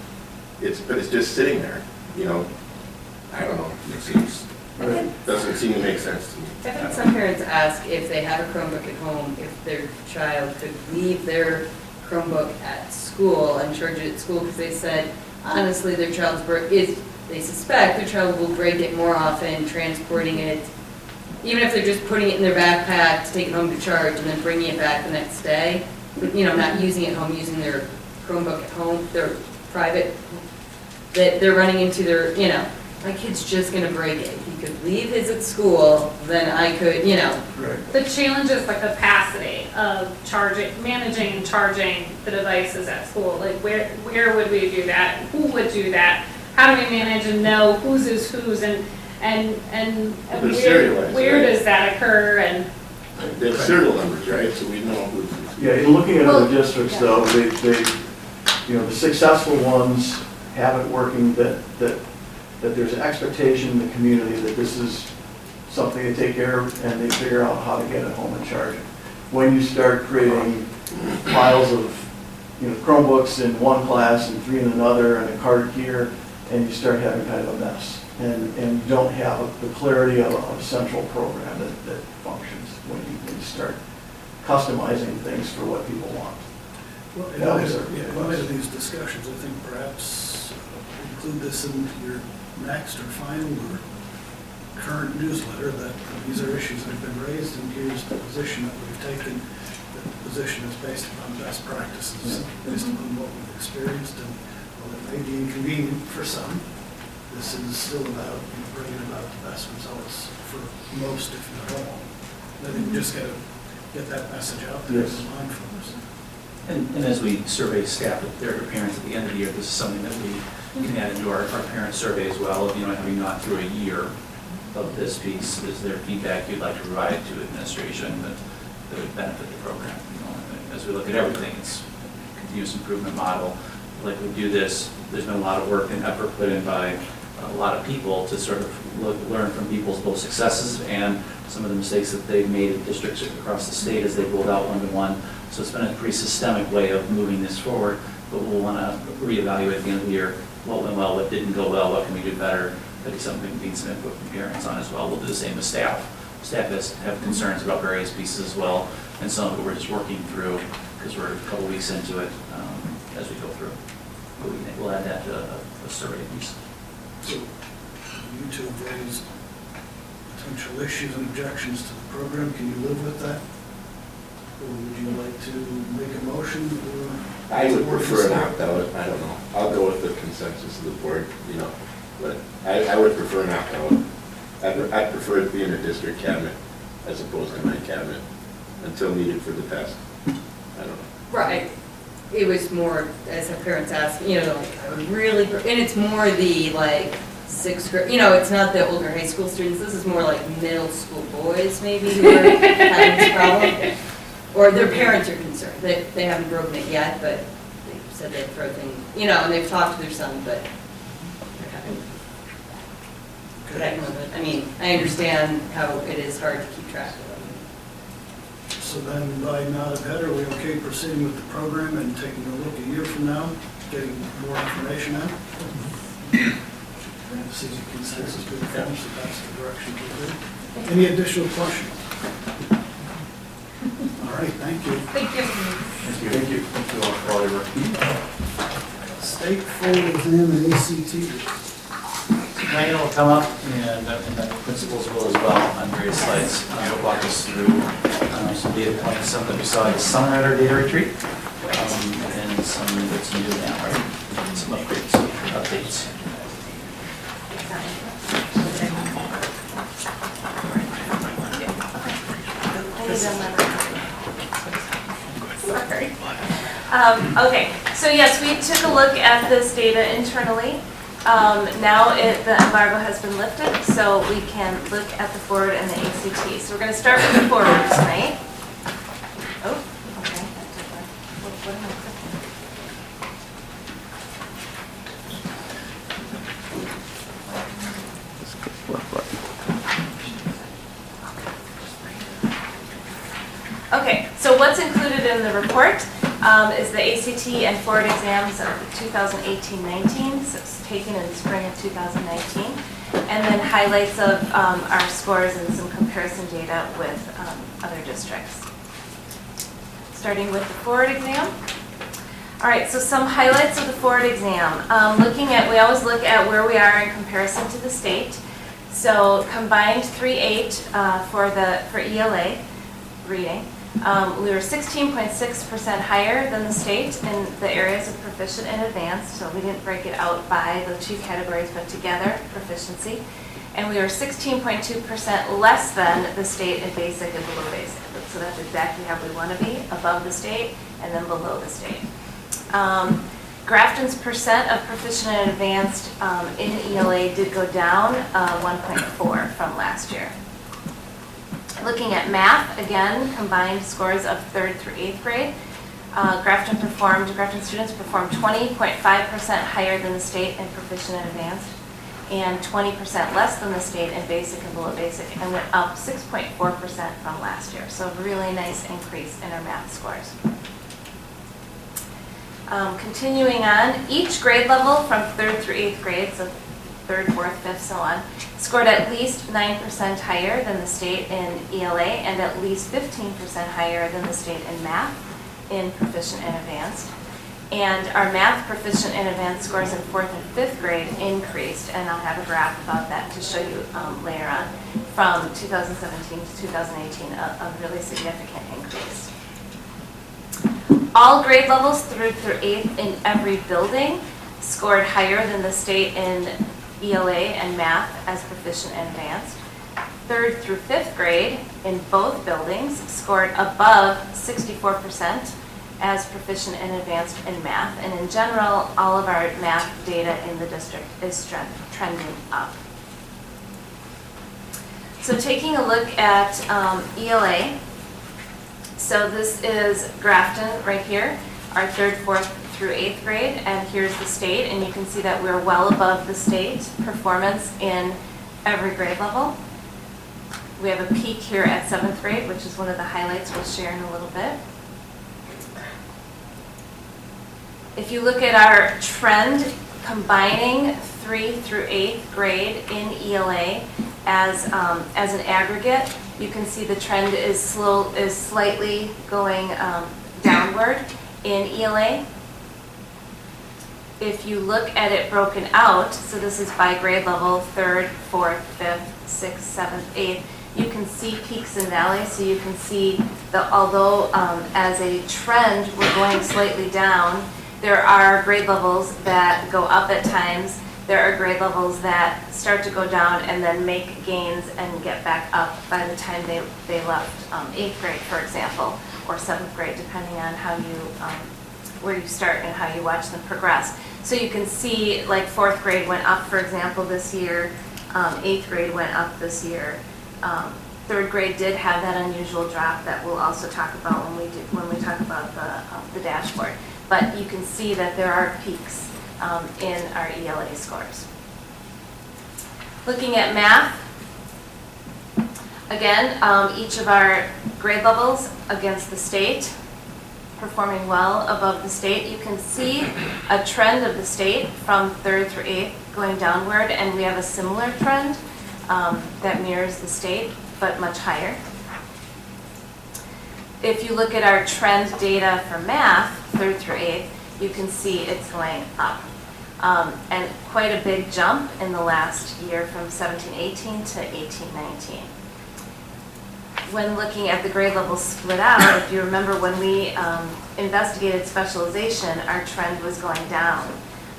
But it's just sitting there, I don't know. Doesn't seem to make sense to me. I've had some parents ask if they have a Chromebook at home, if their child could leave their Chromebook at school and charge it at school, because they said, honestly, their child's they suspect their child will break it more often transporting it, even if they're just putting it in their backpack to take it home to charge and then bringing it back the next day, not using it at home, using their Chromebook at home, their private, that they're running into their, my kid's just gonna break it. He could leave his at school, then I could, Right. The challenge is the capacity of managing and charging the devices at school. Like where would we do that? Who would do that? How do we manage and know whose is whose and They're serialized, where right? does that occur? And They have serial numbers, right? So we know who's. Yeah, in looking at Well, other districts yeah. though, they, the successful ones have it working that there's an expectation in the community that this is something they take care of and they figure out how to get it home and charge it. When you start creating piles of, Chromebooks in one class and 3 in another and a cart here, and you start having kind of a mess. And you don't have the clarity of a central program that functions when you start customizing things for what people want. Well, in That light was of, a yeah, in request. light of these discussions, I think perhaps include this in your next or final or current newsletter, that these are issues that have been raised, and here's the position that we've taken. The position is based upon best practices, based upon what we've experienced, and while it may be inconvenient for some, this is still about bringing about the best results for most, if not all. I think we just got to get that message out there Yes. to remind folks. And as we survey staff with their parents at the end of the year, this is something that we can add into our parent survey as well, of, having gone through a year of this piece, is there feedback you'd like to provide to administration that would benefit the program? As we look at everything, it's a continuous improvement model. Like we do this, there's been a lot of work and effort put in by a lot of people to sort of learn from people's both successes and some of the mistakes that they've made in districts across the state as they've rolled out one-to-one. So it's been a pretty systemic way of moving this forward, but we'll want to reevaluate at the end of the year what went well, what didn't go well, what can we do better. That'd be something we need some input from parents on as well. We'll do the same with staff. Staff have concerns about various pieces as well, and some of it we're just working through because we're a couple weeks into it as we go through. But we'll add that to a survey piece. So you two have raised potential issues and objections to the program. Can you live with that? Or would you like to make a motion? Or I would prefer an opt-out. I don't know. I'll go with the consensus of the board, but I would prefer an opt-out. I'd prefer it to be in a district cabinet as opposed to my cabinet until needed for the test. I don't know. right. It was more, as the parents ask, really, and it's more the 6th grade, it's not the older high school students, this is more like middle school boys maybe who are having this problem. Or their parents are concerned, they haven't broken it yet, but they said they'd throw things, and they've talked to their son, but they're having. But I mean, I understand how it is hard to keep track of them. So then by nod of head, are we okay proceeding with the program and taking a look a year from now? getting more information out. And see the consensus with the forms, if that's the direction we're in. Any additional questions? All right, thank you. Thank you. Thank you. Thank you all for all your work. State full exam and ACT. Megan will come up and the principals will as well on various slides. They'll walk us through some data points, some that we saw this summer at our data retreat, and some that's new now, right? Some upgrades, updates. Sorry. Okay, so yes, we took a look at this data internally. Now the embargo has been lifted, so we can look at the forward and the ACT. So we're going to start with the forward tonight. Oh, okay. What am I clicking? Okay, so what's included in the report is the ACT and forward exams of 2018-19, so it's taken in the spring of 2019, and then highlights of our scores and some comparison data with other districts. Starting with the forward exam. All right, so some highlights of the forward exam. We always look at where we are in comparison to the state. So combined 3.8 for ELA reading. We were 16.6% higher than the state in the areas of proficient and advanced, so we didn't break it out by the two categories, but together, proficiency. And we were 16.2% less than the state in basic and below basic. So that's exactly how we want to be, above the state and then below the state. Grafton's percent of proficient and advanced in ELA did go down 1.4 from last year. Looking at math, again, combined scores of 3rd through 8th grade. Grafton students performed 20.5% higher than the state in proficient and advanced, and 20% less than the state in basic and below basic, and went up 6.4% from last year. So a really nice increase in our math scores. Continuing on, each grade level from 3rd through 8th grade, so 3rd, 4th, 5th, so on, scored at least 9% higher than the state in ELA and at least 15% higher than the state in math in proficient and advanced. And our math proficient and advanced scores in 4th and 5th grade increased, and I'll have a graph about that to show you later on, from 2017 to 2018, a really significant increase. All grade levels 3rd through 8th in every building scored higher than the state in ELA and math as proficient and advanced. 3rd through 5th grade in both buildings scored above 64% as proficient and advanced in math. And in general, all of our math data in the district is trending up. So taking a look at ELA, so this is Grafton right here, our 3rd, 4th through 8th grade, and here's the state, and you can see that we're well above the state performance in every grade level. We have a peak here at 7th grade, which is one of the highlights we'll share in a little bit. If you look at our trend combining 3rd through 8th grade in ELA as an aggregate, you can see the trend is slightly going downward in ELA. If you look at it broken out, so this is by grade level, 3rd, 4th, 5th, 6th, 7th, 8th, you can see peaks and valleys. So you can see that although as a trend we're going slightly down, there are grade levels that go up at times. There are grade levels that start to go down and then make gains and get back up by the time they left 8th grade, for example, or 7th grade, depending on how you where you start and how you watch them progress. So you can see like 4th grade went up, for example, this year. 8th grade went up this year. 3rd grade did have that unusual drop that we'll also talk about when we talk about the dashboard. But you can see that there are peaks in our ELA scores. Looking at math, again, each of our grade levels against the state. performing well above the state. You can see a trend of the state from 3rd through 8th going downward, and we have a similar trend that mirrors the state, but much higher. If you look at our trend data for math, 3rd through 8th, you can see it's going up. And quite a big jump in the last year from 17-18 to 18-19. When looking at the grade levels split out, if you remember when we investigated specialization, our trend was going down.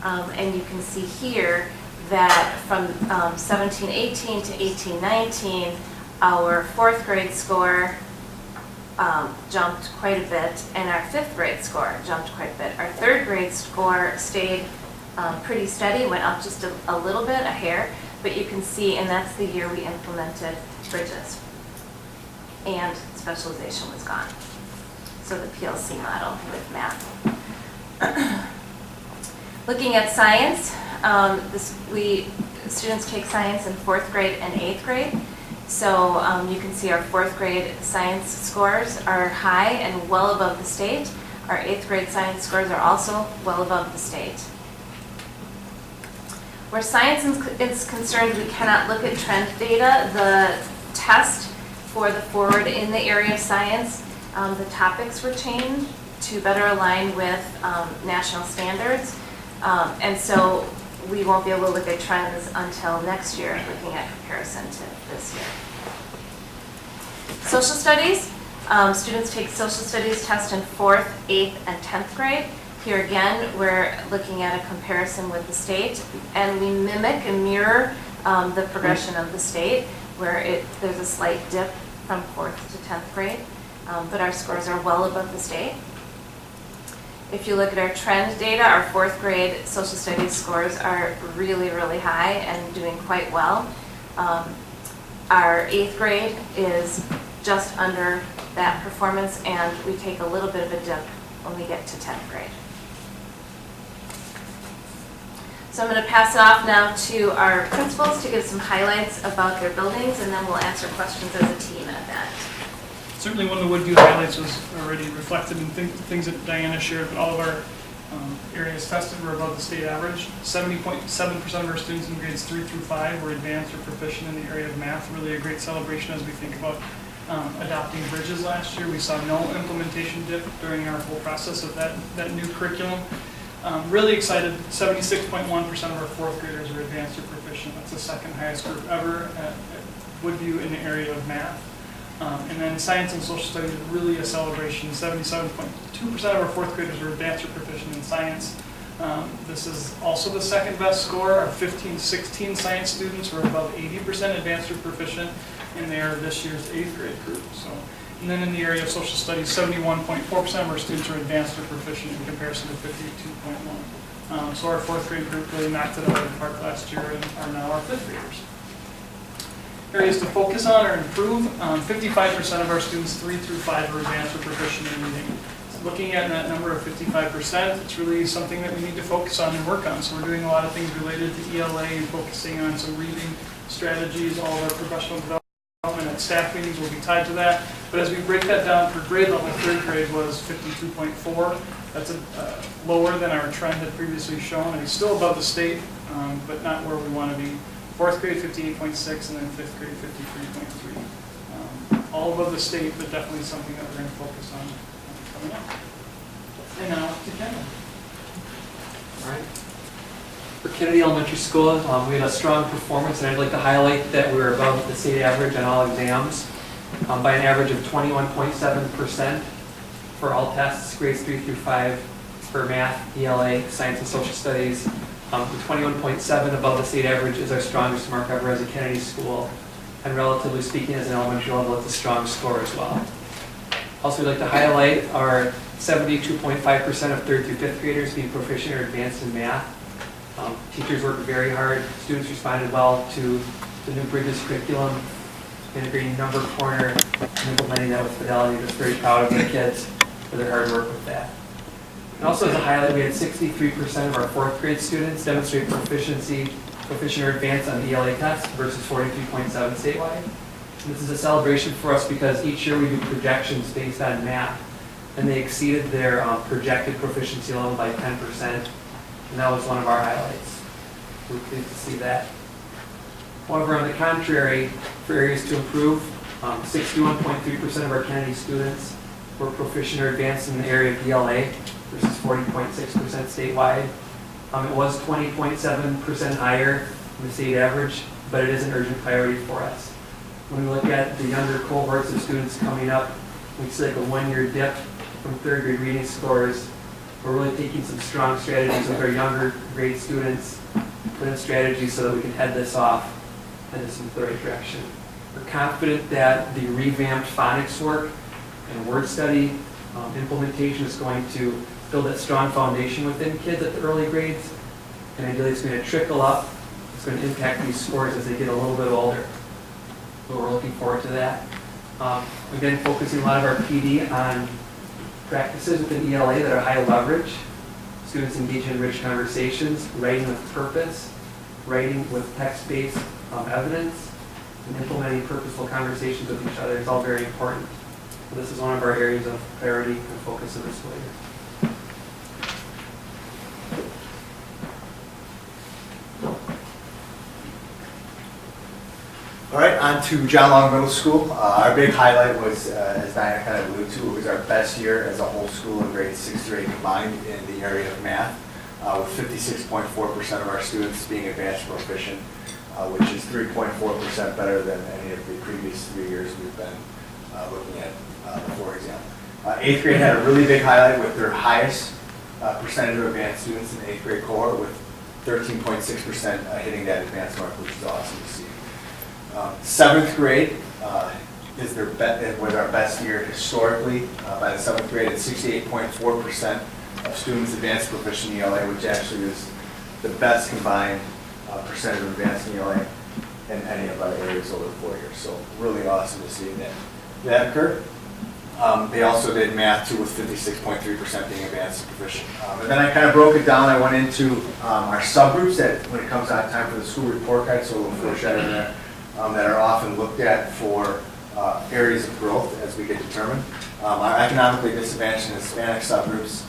And you can see here that from 17-18 to 18-19, our 4th grade score jumped quite a bit, and our 5th grade score jumped quite a bit. Our 3rd grade score stayed pretty steady, went up just a little bit, a hair, but you can see, and that's the year we implemented bridges. And specialization was gone. So the PLC model with math. Looking at science, students take science in 4th grade and 8th grade. So you can see our 4th grade science scores are high and well above the state. Our 8th grade science scores are also well above the state. Where science is concerned, we cannot look at trend data. The test for the forward in the area of science, the topics were changed to better align with national standards. And so we won't be able to look at trends until next year, looking at comparison to this year. Social studies. Students take social studies test in 4th, 8th, and 10th grade. Here again, we're looking at a comparison with the state, and we mimic and mirror the progression of the state, where there's a slight dip from 4th to 10th grade, but our scores are well above the state. If you look at our trend data, our 4th grade social studies scores are really, really high and doing quite well. Our 8th grade is just under that performance, and we take a little bit of a dip when we get to 10th grade. So I'm going to pass it off now to our principals to give some highlights about their buildings, and then we'll answer questions as a team at that. Certainly one of the Woodview highlights was already reflected in things that Diana shared, but all of our areas tested were above the state average. 70.7% of our students in grades 3 through 5 were advanced or proficient in the area of math. Really a great celebration as we think about adopting bridges last year. We saw no implementation dip during our whole process of that new curriculum. Really excited, 76.1% of our 4th graders are advanced or proficient. That's the second highest group ever at Woodview in the area of math. And then science and social studies is really a celebration. 77.2% of our 4th graders are advanced or proficient in science. This is also the second best score. Our 15-16 science students were above 80% advanced or proficient, and they are this year's 8th grade group. And then in the area of social studies, 71.4% of our students are advanced or proficient in comparison to 52.1%. So our 4th grade group really knocked it out of the park last year and are now our 5th graders. Areas to focus on or improve, 55% of our students 3 through 5 are advanced or proficient in reading. So looking at that number of 55%, it's really something that we need to focus on and work on. So we're doing a lot of things related to ELA and focusing on some reading strategies. All of our professional development at staff meetings will be tied to that. But as we break that down per grade level, 3rd grade was 52.4. That's lower than our trend had previously shown, and it's still above the state, but not where we want to be. 4th grade, 58.6, and then 5th grade, 53.3. All above the state, but definitely something that we're going to focus on coming up. And now to Kevin. All right. For Kennedy Elementary School, we had a strong performance, and I'd like to highlight that we were above the state average on all exams by an average of 21.7% for all tests, grades 3 through 5 for math, ELA, science and social studies. The 21.7 above the state average is our strongest mark ever as a Kennedy school, and relatively speaking as an elementary level, it's a strong score as well. Also, we'd like to highlight our 72.5% of 3rd through 5th graders being proficient or advanced in math. Teachers worked very hard, students responded well to the new Bridges curriculum, integrating number corner and implementing that with fidelity. Just very proud of the kids for their hard work with that. And also as a highlight, we had 63% of our 4th grade students demonstrate proficient or advanced on the ELA test versus 43.7 statewide. And this is a celebration for us because each year we do projections based on math. and they exceeded their projected proficiency level by 10%, and that was one of our highlights. We're pleased to see that. However, on the contrary, for areas to improve, 61.3% of our Kennedy students were proficient or advanced in the area of ELA versus 40.6% statewide. It was 20.7% higher than the state average, but it is an urgent priority for us. When we look at the younger cohorts of students coming up, we see like a one-year dip from third grade reading scores. We're really taking some strong strategies with our younger grade students, put in strategies so that we can head this off into some the right direction. We're confident that the revamped phonics work and word study implementation is going to build that strong foundation within kids at the early grades, and ideally it's going to trickle up. It's going to impact these scores as they get a little bit older. So we're looking forward to that. Again, focusing a lot of our PD on practices within ELA that are high leverage. Students engage in rich conversations, writing with purpose, writing with text-based evidence, and implementing purposeful conversations with each other is all very important. So this is one of our areas of priority and focus of this school year. All right, on to John Long Middle School. Our big highlight was, as Diana kind of alluded to, it was our best year as a whole school in grades 6 through 8 combined in the area of math, with 56.4% of our students being advanced proficient, which is 3.4% better than any of the previous 3 years we've been looking at, for example. 8th grade had a really big highlight with their highest percentage of advanced students in the 8th grade cohort, with 13.6% hitting that advanced mark, which is awesome to see. 7th grade was our best year historically. By the 7th grade, at 68.4% of students advanced proficient in ELA, which actually is the best combined percentage of advanced in ELA in any of our areas over the 4 years. So really awesome to see that occur. They also did math too, with 56.3% being advanced and proficient. And then I kind of broke it down. I went into our subgroups that, when it comes out time for the school report card, so a little foreshadowing there. That are often looked at for areas of growth as we get determined. Our economically disadvantaged and Hispanic subgroups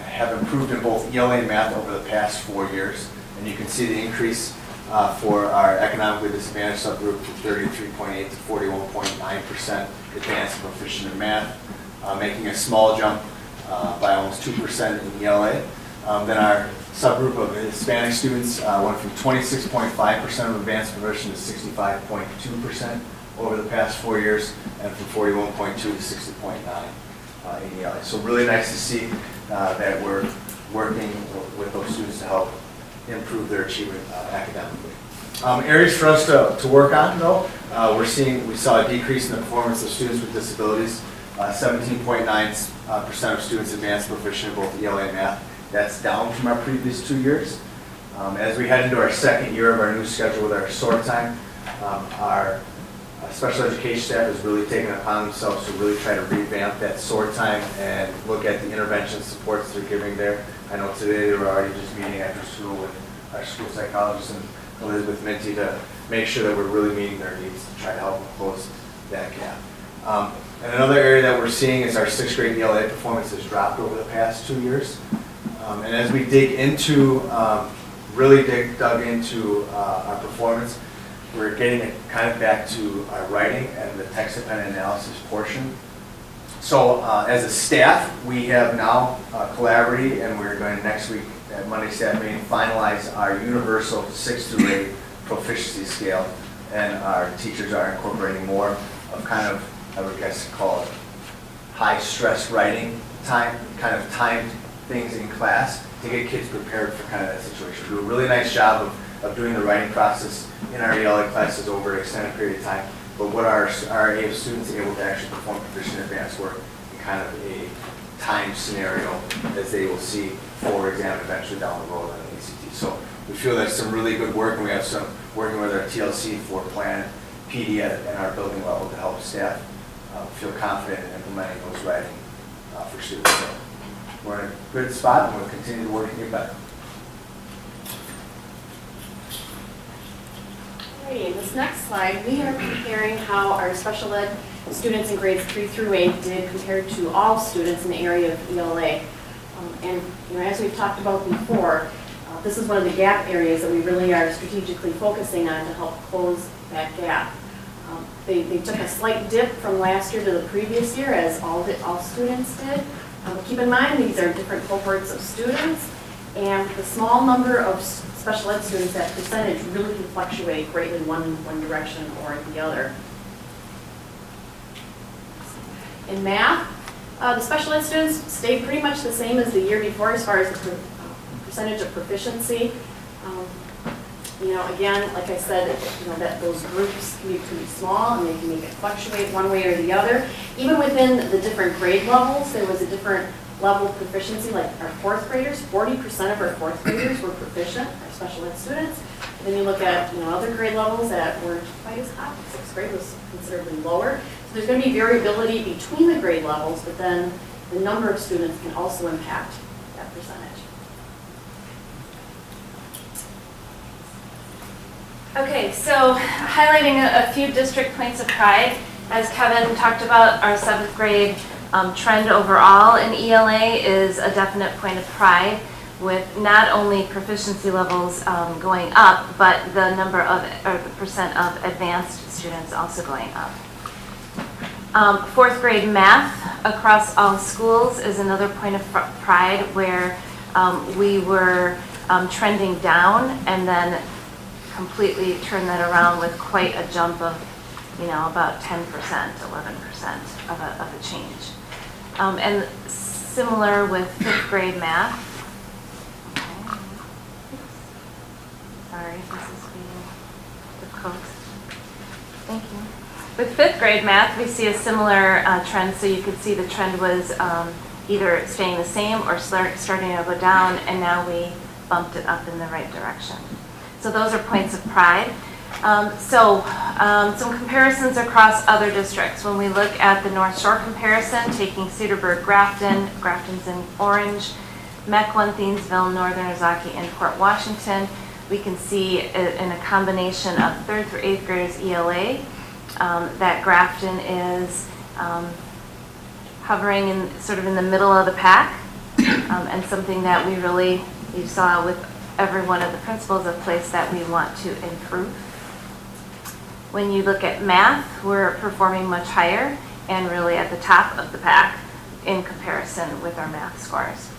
have improved in both ELA and math over the past 4 years. And you can see the increase for our economically disadvantaged subgroup from 33.8 to 41.9% advanced and proficient in math, making a small jump by almost 2% in ELA. Then our subgroup of Hispanic students went from 26.5% of advanced proficient to 65.2% over the past 4 years, and from 41.2 to 60.9 in ELA. So really nice to see that we're working with those students to help improve their achievement academically. Areas for us to work on, though, we saw a decrease in the performance of students with disabilities. 17.9% of students advanced proficient in both ELA and math. That's down from our previous 2 years. As we head into our second year of our new schedule with our sort time, our special education staff has really taken it upon themselves to really try to revamp that sort time and look at the intervention supports they're giving there. I know today they were already just meeting after school with our school psychologist and Elizabeth Minty to make sure that we're really meeting their needs to try to help them close that gap. And another area that we're seeing is our 6th grade ELA performance has dropped over the past 2 years. And as we dig into, dug into our performance, we're getting it kind of back to our writing and the text-dependent analysis portion. So as a staff, we have now collaborated, and we're going to next week at Monday staff meeting finalize our universal 6 through 8 proficiency scale, and our teachers are incorporating more of kind of, I would guess call it high stress writing time, kind of timed things in class to get kids prepared for kind of that situation. We do a really nice job of doing the writing process in our ELA classes over an extended period of time, but what are our AF students able to actually perform proficient advanced work in kind of a time scenario as they will see for exam eventually down the road on the ACT. So we feel that's some really good work, and we have some working with our TLC for plan PD at our building level to help staff feel confident in implementing those writing for students. So we're in a good spot, and we'll continue to work to get better. Alrighty, in this next slide, we are comparing how our special ed students in grades 3 through 8 did compared to all students in the area of ELA. And as we've talked about before, this is one of the gap areas that we really are strategically focusing on to help close that gap. They took a slight dip from last year to the previous year, as all students did. Keep in mind, these are different cohorts of students, and the small number of special ed students, that percentage really can fluctuate greatly one direction or the other. In math, the special ed students stayed pretty much the same as the year before as far as the percentage of proficiency. Again, like I said, that those groups can be pretty small and they can make it fluctuate one way or the other. Even within the different grade levels, there was a different level of proficiency. Like our fourth graders, 40% of our fourth graders were proficient, our special ed students. Then you look at other grade levels that weren't quite as high. Sixth grade was considerably lower. So there's going to be variability between the grade levels, but then the number of students can also impact that percentage. Okay, so highlighting a few district points of pride. As Kevin talked about, our 7th grade trend overall in ELA is a definite point of pride, with not only proficiency levels going up, but the number of, or the percent of advanced students also going up. 4th grade math across all schools is another point of pride, where we were trending down and then completely turned that around with quite a jump of, about 10%, 11% of a change. And similar with 5th grade math. Okay. Sorry, this is being difficult. Thank you. With 5th grade math, we see a similar trend. So you can see the trend was either staying the same or starting to go down, and now we bumped it up in the right direction. So those are points of pride. Some comparisons across other districts. When we look at the North Shore comparison, taking Cedarburg, Grafton, Grafton's in orange, Mequon, Thiensville, Northern Ozaukee, and Port Washington, we can see in a combination of 3rd through 8th graders ELA that Grafton is hovering in sort of in the middle of the pack, and something that you saw with every one of the principals, a place that we want to improve. When you look at math, we're performing much higher and really at the top of the pack in comparison with our math scores.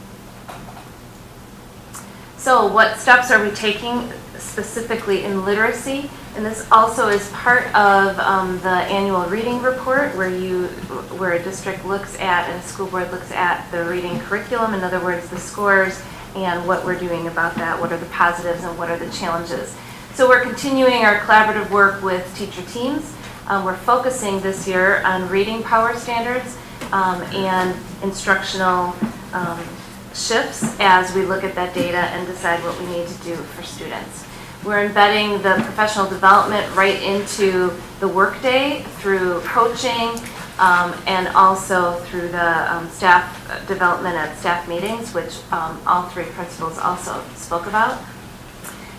So what steps are we taking specifically in literacy? And this also is part of the annual reading report, where a district looks at and a school board looks at the reading curriculum, in other words, the scores, and what we're doing about that, what are the positives and what are the challenges. So we're continuing our collaborative work with teacher teams. We're focusing this year on reading power standards and instructional shifts as we look at that data and decide what we need to do for students. We're embedding the professional development right into the workday through coaching, and also through the staff development at staff meetings, which all 3 principals also spoke about.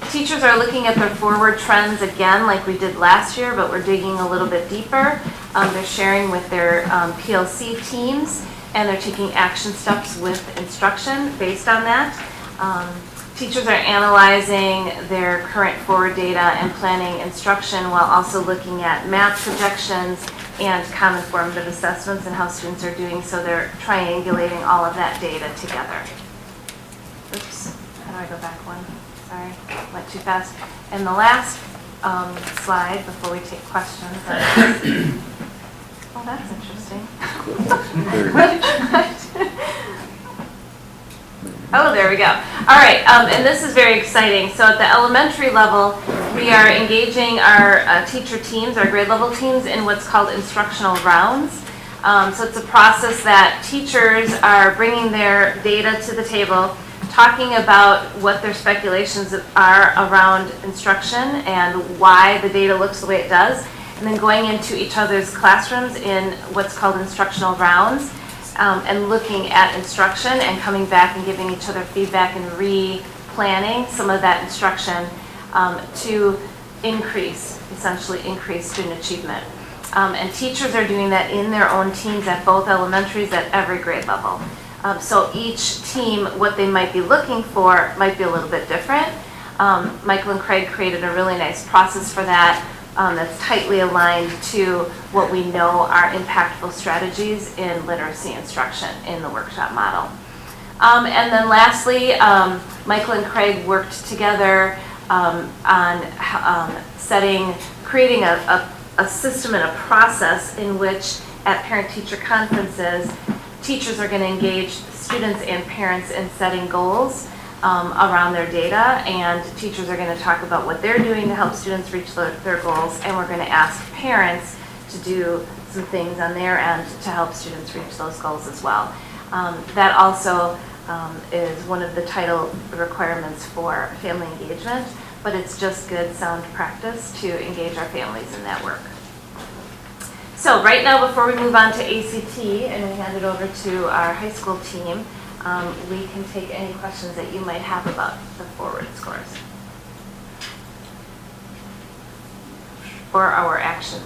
Teachers are looking at their forward trends again like we did last year, but we're digging a little bit deeper. They're sharing with their PLC teams, and they're taking action steps with instruction based on that. Teachers are analyzing their current forward data and planning instruction while also looking at math projections and common formative assessments and how students are doing, so they're triangulating all of that data together. Oops, how do I go back one? Sorry, went too fast. And the last slide before we take questions. Oh, that's interesting. Oh, there we go. All right, and this is very exciting. So at the elementary level, we are engaging our teacher teams, our grade level teams, in what's called instructional rounds. So it's a process that teachers are bringing their data to the table, talking about what their speculations are around instruction and why the data looks the way it does, and then going into each other's classrooms in what's called instructional rounds, and looking at instruction and coming back and giving each other feedback and re-planning some of that instruction to essentially increase student achievement. And teachers are doing that in their own teams at both elementaries at every grade level. So each team, what they might be looking for might be a little bit different. Michael and Craig created a really nice process for that that's tightly aligned to what we know are impactful strategies in literacy instruction in the workshop model. And then lastly, Michael and Craig worked together on creating a system and a process in which at parent-teacher conferences, teachers are going to engage students and parents in setting goals around their data, and teachers are going to talk about what they're doing to help students reach their goals, and we're going to ask parents to do some things on their end to help students reach those goals as well. That also is one of the title requirements for family engagement, but it's just good, sound practice to engage our families in that work. So right now, before we move on to ACT and we hand it over to our high school team, we can take any questions that you might have about the forward scores or our actions.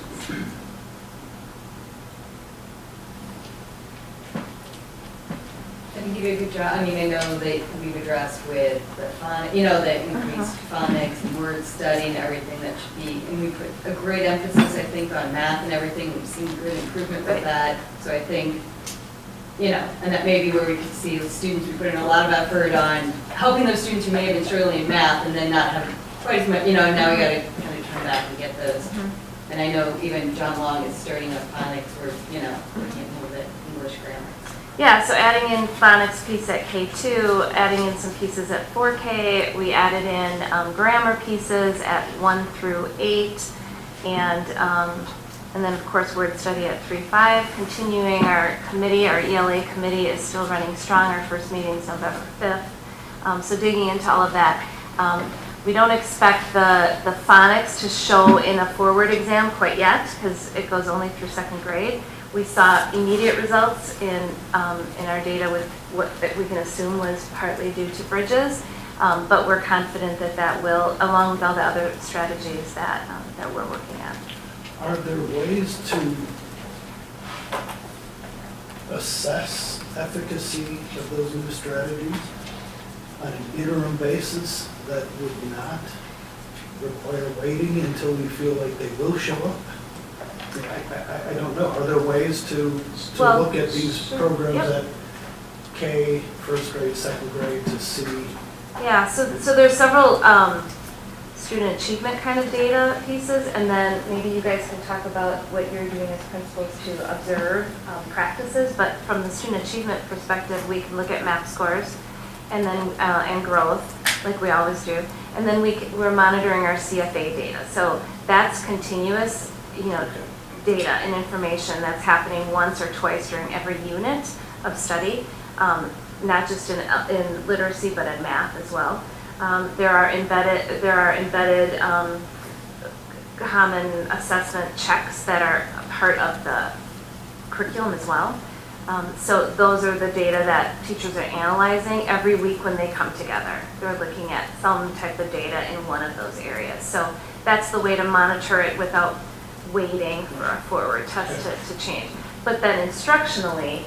I think you did a good job. I mean, I know that we've addressed with the the increased phonics and word study and everything that should be, and we put a great emphasis, I think, on math and everything. We've seen good improvement with that. So I think, and that may be where we could see the students, we put in a lot of effort on helping those students who may have been struggling in math and then not have quite as much, now we got to kind of turn back and get those. Mm-hmm. And I know even John Long is starting up phonics where, looking at a little bit English grammar. Yeah, so adding in phonics piece at K2, adding in some pieces at 4K, we added in grammar pieces at 1 through 8, and then of course word study at 3-5. Continuing our committee, our ELA committee is still running strong. Our first meeting is November 5th. So digging into all of that. We don't expect the phonics to show in a forward exam quite yet because it goes only through 2nd grade. We saw immediate results in our data with what that we can assume was partly due to bridges, but we're confident that will, along with all the other strategies that we're working on. Are there ways to assess efficacy of those new strategies on an interim basis that would not require waiting until we feel like they will show up? I don't know. Are there ways to look at these programs at K, 1st grade, 2nd grade to see? Yeah, so there's several student achievement kind of data pieces, and then maybe you guys can talk about what you're doing as principals to observe practices. But from the student achievement perspective, we can look at MAP scores and then and growth, like we always do, and then we're monitoring our CFA data. So that's continuous, data and information that's happening once or twice during every unit of study, not just in literacy but in math as well. There are embedded common assessment checks that are part of the curriculum as well. So those are the data that teachers are analyzing every week when they come together. They're looking at some type of data in one of those areas. So that's the way to monitor it without waiting for a forward test to change. But then instructionally,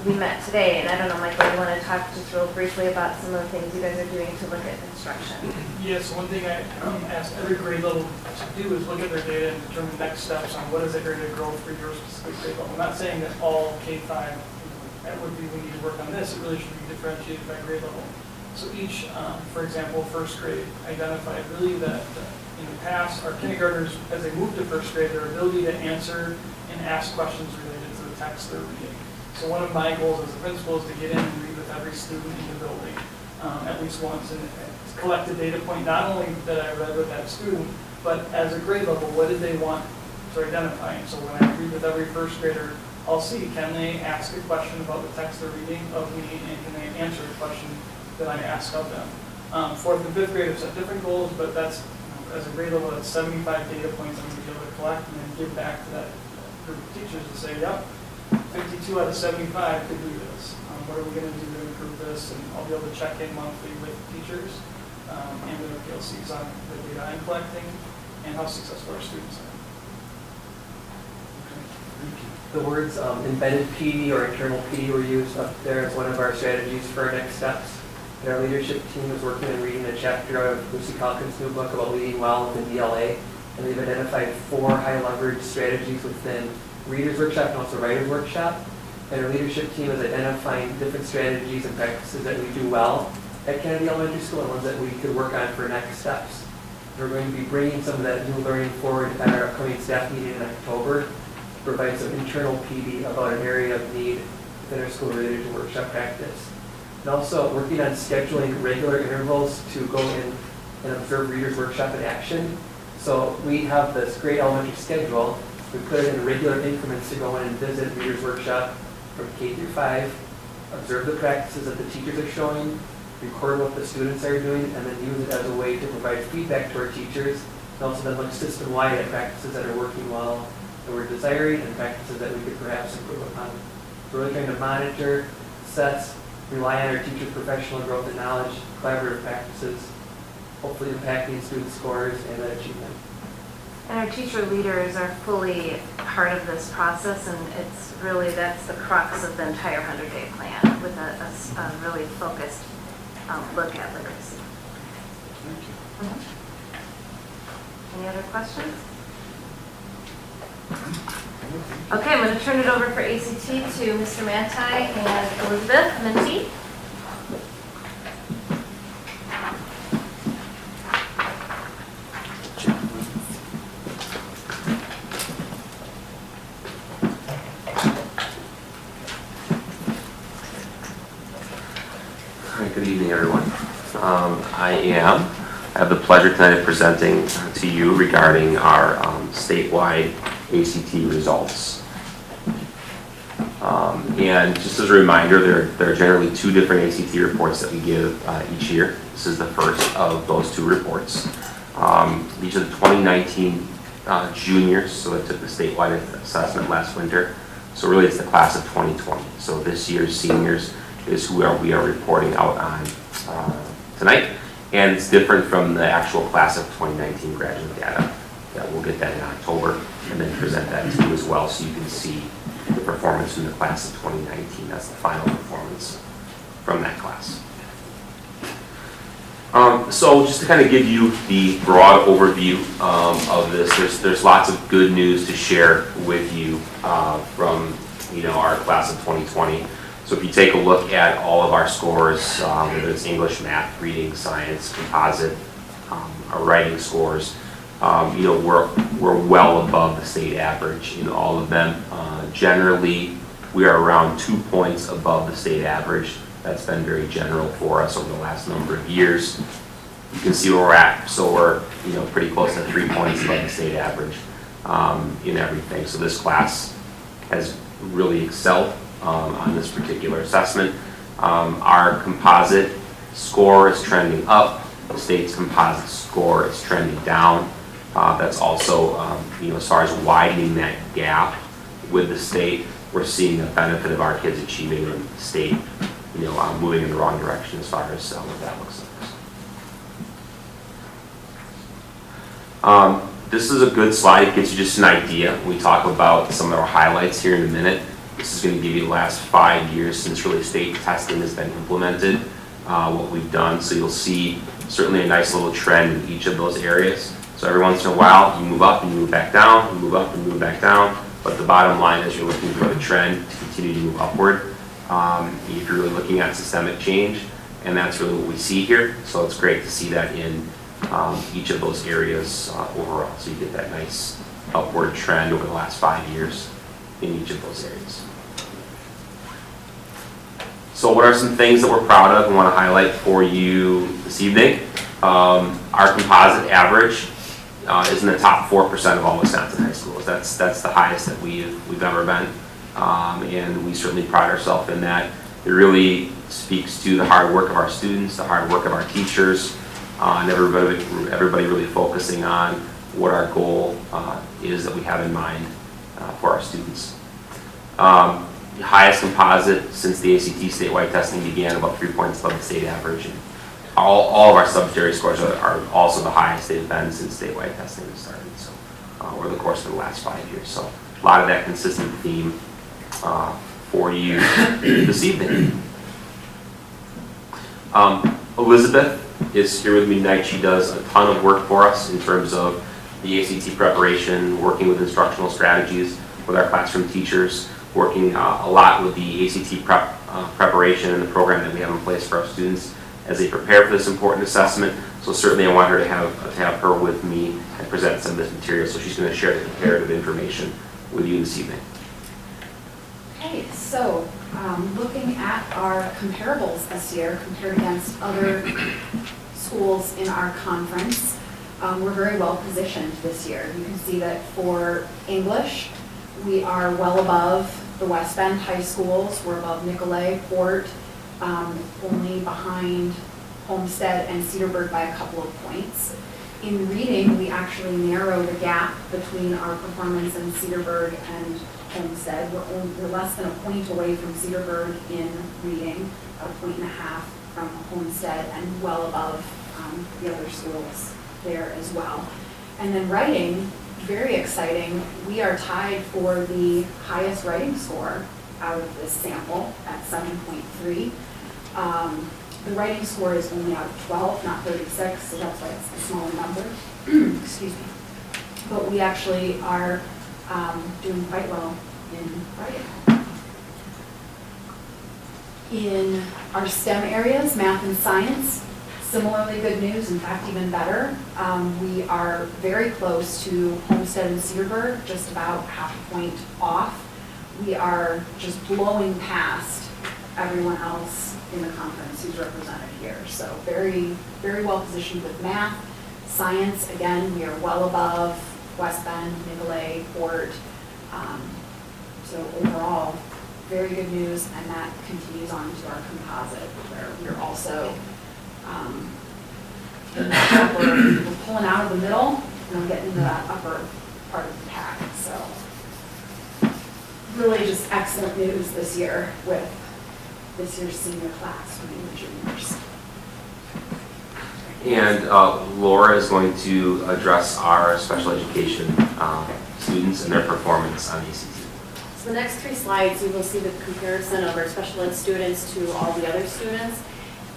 we met today, and I don't know, Michael, you want to talk just real briefly about some of the things you guys are doing to look at instruction? Yes, one thing I ask every grade level to do is look at their data and determine next steps on what is the area of growth for your specific grade level. I'm not saying that all K-5 would be we need to work on this. It really should be differentiated by grade level. So each, for example, 1st grade identified really that in the past, our kindergartners, as they move to 1st grade, their ability to answer and ask questions related to the text they're reading. So one of my goals as a principal is to get in and read with every student in the building at least once and collect a data point, not only that I read with that student, but as a grade level, what did they want to identify? And so when I read with every 1st grader, I'll see, can they ask a question about the text they're reading of me, and can they answer a question that I ask of them? 4th and 5th grade have set different goals, but that's, as a grade level, that's 75 data points I'm going to be able to collect and then give back to that group of teachers to say, yep, 52 out of 75 could do this. What are we going to do to improve this? And I'll be able to check in monthly with teachers and their PLCs on the data I'm collecting and how successful our students are. The words embedded PD or internal PD were used up there as one of our strategies for our next steps. And our leadership team is working on reading a chapter of Lucy Calkin's new book about leading well within ELA. And they've identified 4 high leverage strategies within Reader's Workshop and also Writer's Workshop. And our leadership team is identifying different strategies and practices that we do well at Kennedy Elementary School and ones that we could work on for next steps. We're going to be bringing some of that new learning forward at our upcoming staff meeting in October to provide some internal PD about an area of need within our school related to workshop practice. And also working on scheduling regular intervals to go in and observe Reader's Workshop in action. So we have this great elementary schedule. We put it in regular increments to go in and visit Reader's Workshop from K through 5, observe the practices that the teachers are showing, record what the students are doing, and then use it as a way to provide feedback to our teachers, and also then look system-wide at practices that are working well, that we're desiring, and practices that we could perhaps improve upon. So we're really trying to monitor, assess, rely on our teachers' professional growth and knowledge, collaborative practices, hopefully impacting student scores and their achievement. And our teacher leaders are fully part of this process, and it's really, that's the crux of the entire 100-day plan with a really focused look at literacy. Any other questions? Okay, I'm going to turn it over for ACT to Mr. Manti and Elizabeth Minty. Good evening, everyone. I have the pleasure tonight of presenting to you regarding our statewide ACT results. And just as a reminder, there are generally 2 different ACT reports that we give each year. This is the first of those 2 reports. These are the 2019 juniors, so that took the statewide assessment last winter. So really it's the class of 2020. So this year's seniors is who we are reporting out on tonight, and it's different from the actual class of 2019 graduate data. We'll get that in October and then present that to you as well, so you can see the performance from the class of 2019. That's the final performance from that class. So just to kind of give you the broad overview of this, there's lots of good news to share with you from our class of 2020. So if you take a look at all of our scores, whether it's English, math, reading, science, composite, our writing scores, we're well above the state average in all of them. Generally, we are around 2 points above the state average. That's been very general for us over the last number of years. You can see where we're at. So we're pretty close to 3 points above the state average in everything. So this class has really excelled on this particular assessment. Our composite score is trending up. The state's composite score is trending down. That's also, as far as widening that gap with the state, we're seeing the benefit of our kids achieving in the state, moving in the wrong direction as far as what that looks like. This is a good slide. It gives you just an idea. We talk about some of our highlights here in a minute. This is going to give you the last 5 years since really state testing has been implemented, what we've done. So you'll see certainly a nice little trend in each of those areas. So every once in a while, you move up and you move back down, you move up and move back down. But the bottom line is you're looking for the trend to continue to move upward. If you're really looking at systemic change, and that's really what we see here. So it's great to see that in each of those areas overall. So you get that nice upward trend over the last 5 years in each of those areas. So what are some things that we're proud of and want to highlight for you this evening? Our composite average is in the top 4% of all Wisconsin high schools. That's the highest that we've ever been, and we certainly pride ourselves in that. It really speaks to the hard work of our students, the hard work of our teachers, and everybody really focusing on what our goal is that we have in mind for our students. The highest composite since the ACT statewide testing began, about 3 points above the state average. And all of our subject area scores are also the highest they've been since statewide testing has started. So over the course of the last 5 years. So a lot of that consistent theme for you this evening. Elizabeth is here with me tonight. She does a ton of work for us in terms of the ACT preparation, working with instructional strategies with our classroom teachers, working a lot with the ACT preparation and the program that we have in place for our students as they prepare for this important assessment. So certainly I want her to have her with me and present some of this material. So she's going to share the comparative information with you this evening. Okay, so looking at our comparables this year compared against other schools in our conference, we're very well positioned this year. You can see that for English, we are well above the West Bend high schools. We're above Nicolay, Fort, only behind Homestead and Cedarburg by a couple of points. In reading, we actually narrow the gap between our performance in Cedarburg and Homestead. We're less than a point away from Cedarburg in reading, about 1.5 points from Homestead, and well above the other schools there as well. And then writing, very exciting, we are tied for the highest writing score out of this sample at 7.3. The writing score is only out of 12, not 36, so that's why it's a smaller number. Excuse me. But we actually are doing quite well in writing. In our STEM areas, math and science, similarly good news, in fact even better. We are very close to Homestead and Cedarburg, just about half a point off. We are just blowing past everyone else in the conference who's represented here. So very, very well positioned with math. Science, again, we are well above West Bend, Nicolay, Fort. So overall, very good news, and that continues on to our composite, where we're also we're pulling out of the middle and getting into that upper part of the pack. So really just excellent news this year with this year's senior class for the juniors. And Laura is going to address our special education students and their performance on ACT. So the next 3 slides, you will see the comparison of our special ed students to all the other students,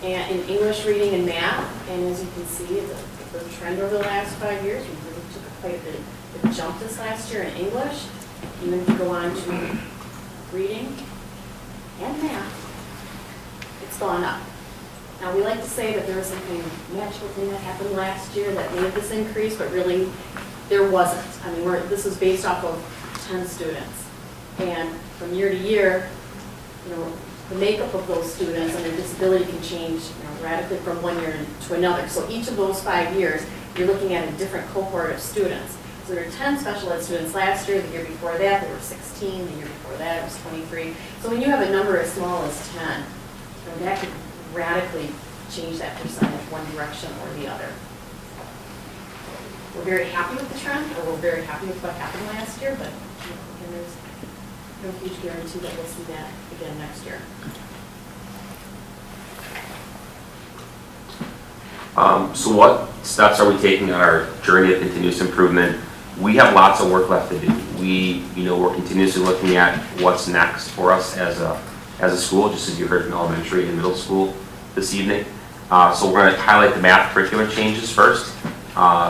and in English, reading, and math. And as you can see, the trend over the last 5 years, we really took quite a bit of a jump this last year in English. Even if you go on to reading and math, it's gone up. Now, we like to say that there was some kind of magical thing that happened last year that made this increase, but really there wasn't. I mean, this was based off of 10 students. And from year to year, the makeup of those students and their disability can change radically from one year to another. So each of those 5 years, you're looking at a different cohort of students. So there were 10 special ed students last year. The year before that, there were 16. The year before that, it was 23. So when you have a number as small as 10, that could radically change that percentage one direction or the other. We're very happy with the trend, or we're very happy with what happened last year, but again, there's no huge guarantee that we'll see that again next year. So what steps are we taking on our journey of continuous improvement? We have lots of work left to do. We're continuously looking at what's next for us as a school, just as you heard from elementary and middle school this evening. So we're going to highlight the math curriculum changes first.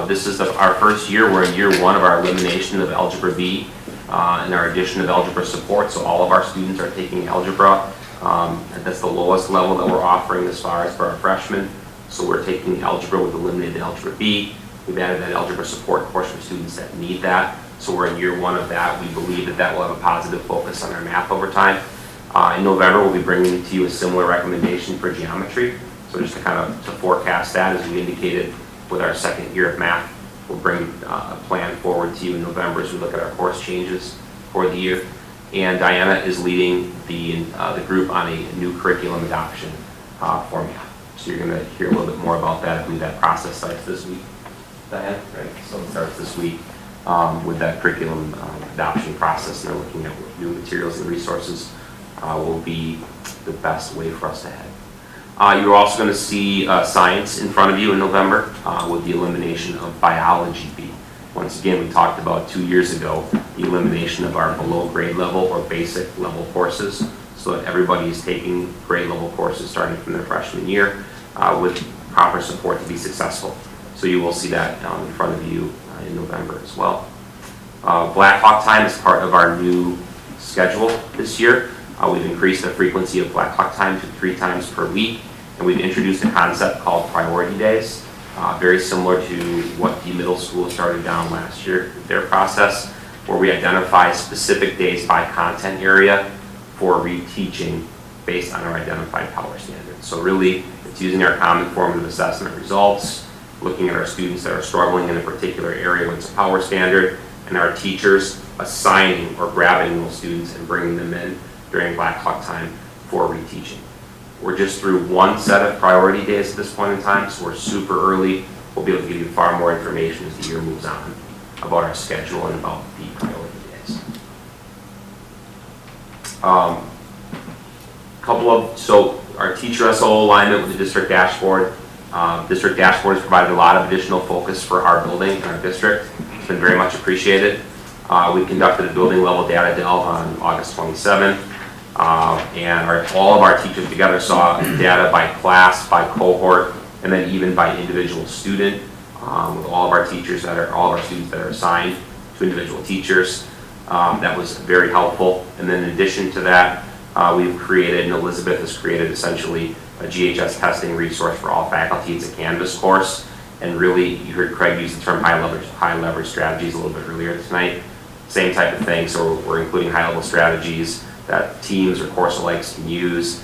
This is our first year. We're in year 1 of our elimination of Algebra B and our addition of algebra support. So all of our students are taking algebra. And that's the lowest level that we're offering as far as for our freshmen. So we're taking algebra, we've eliminated Algebra B. We've added that algebra support portion for students that need that. So we're in year 1 of that. We believe that will have a positive focus on our math over time. In November, we'll be bringing to you a similar recommendation for geometry. So just to kind of forecast that, as we indicated with our second year of math, we'll bring a plan forward to you in November as we look at our course changes for the year. And Diana is leading the group on a new curriculum adoption for math. So you're going to hear a little bit more about that. I believe that process starts this week. Diana, right? So it starts this week with that curriculum adoption process. And they're looking at what new materials and resources will be the best way for us to head. You're also going to see science in front of you in November with the elimination of biology B. Once again, we talked about 2 years ago, the elimination of our below grade level or basic level courses, so that everybody is taking grade level courses starting from their freshman year with proper support to be successful. So you will see that in front of you in November as well. Black Hawk time is part of our new schedule this year. We've increased the frequency of Black Hawk time to 3 times per week, and we've introduced a concept called priority days, very similar to what the middle school started down last year, their process, where we identify specific days by content area for reteaching based on our identified power standards. So really, it's using our common formative assessment results, looking at our students that are struggling in a particular area with a power standard, and our teachers assigning or grabbing those students and bringing them in during Black Hawk time for reteaching. We're just through one set of priority days at this point in time, so we're super early. We'll be able to give you far more information as the year moves on about our schedule and about the priority days. So our teacher SO alignment with the district dashboard. District dashboard has provided a lot of additional focus for our building and our district. It's been very much appreciated. We conducted a building level data delve on August 27th. And all of our teachers together saw data by class, by cohort, and then even by individual student, with all of our students that are assigned to individual teachers. That was very helpful. And then in addition to that, we've created, and Elizabeth has created essentially a GHS testing resource for all faculty. It's a Canvas course. And really, you heard Craig use the term high leverage strategies a little bit earlier tonight. Same type of thing. So we're including high level strategies that teams or course alikes can use.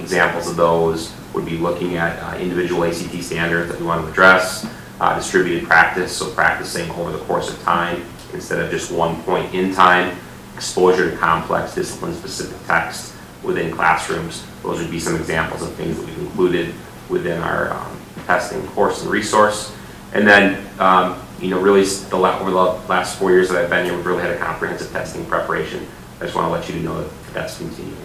Examples of those would be looking at individual ACT standards that we want to address, distributed practice, so practicing over the course of time instead of just one point in time, exposure to complex discipline-specific text within classrooms. Those would be some examples of things that we've included within our testing course and resource. And then, really over the last 4 years that I've been here, we've really had a comprehensive testing preparation. I just want to let you know that that's continuing.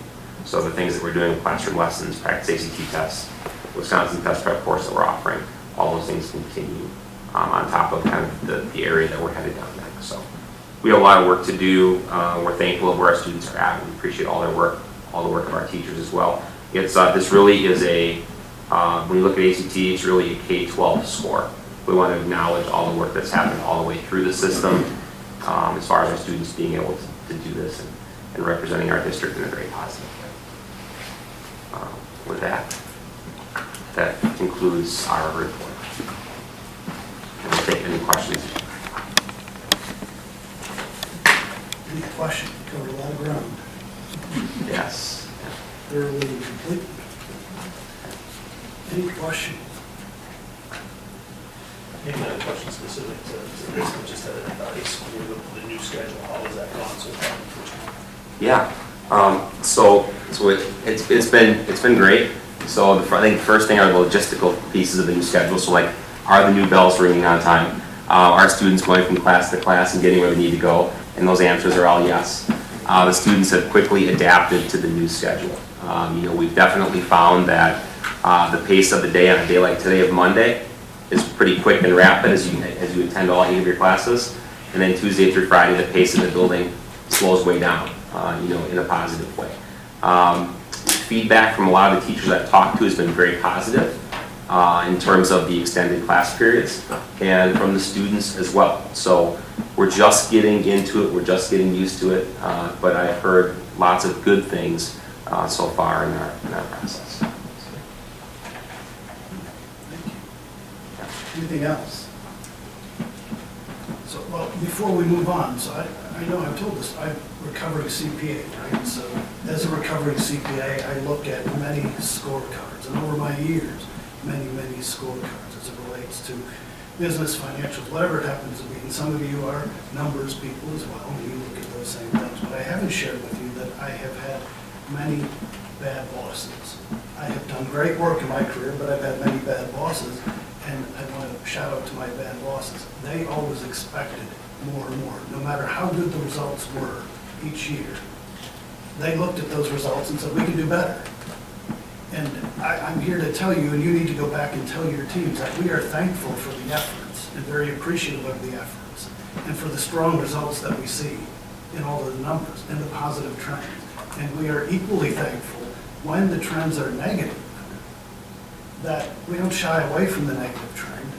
So the things that we're doing with classroom lessons, practice ACT tests, Wisconsin test prep course that we're offering, all those things continue on top of kind of the area that we're headed down next. So we have a lot of work to do. We're thankful of where our students are at. We appreciate all their work, all the work of our teachers as well. This really is when you look at ACT, it's really a K-12 score. We want to acknowledge all the work that's happened all the way through the system as far as our students being able to do this and representing our district in a very positive way. With that concludes our report. And we'll take any questions. Any questions? Covered a lot of ground. Yes. Thoroughly complete. Any questions? Maybe not a question specific to this, but just at high school, the new schedule, how has that gone so far? Yeah. So it's been great. So I think the first thing are the logistical pieces of the new schedule. So like, are the new bells ringing on time? Are students going from class to class and getting where they need to go? And those answers are all yes. The students have quickly adapted to the new schedule. We've definitely found that the pace of the day on a day like today of Monday is pretty quick and rapid as you attend all 8 of your classes. And then Tuesday through Friday, the pace of the building slows way down, in a positive way. Feedback from a lot of the teachers I've talked to has been very positive in terms of the extended class periods and from the students as well. So we're just getting into it, we're just getting used to it, but I've heard lots of good things so far in our process. Anything else? So, well, before we move on, so I know I've told this, I'm a recovering CPA, right? So as a recovering CPA, I look at many scorecards, and over my years, many scorecards as it relates to business, financials, whatever it happens to be. And some of you are numbers people as well, and you look at those same things. But I haven't shared with you that I have had many bad bosses. I have done great work in my career, but I've had many bad bosses. And I want to shout out to my bad bosses. They always expected more and more, no matter how good the results were each year. They looked at those results and said, we can do better. And I'm here to tell you, and you need to go back and tell your teams that we are thankful for the efforts and very appreciative of the efforts and for the strong results that we see in all of the numbers and the positive trends. And we are equally thankful when the trends are negative, that we don't shy away from the negative trend.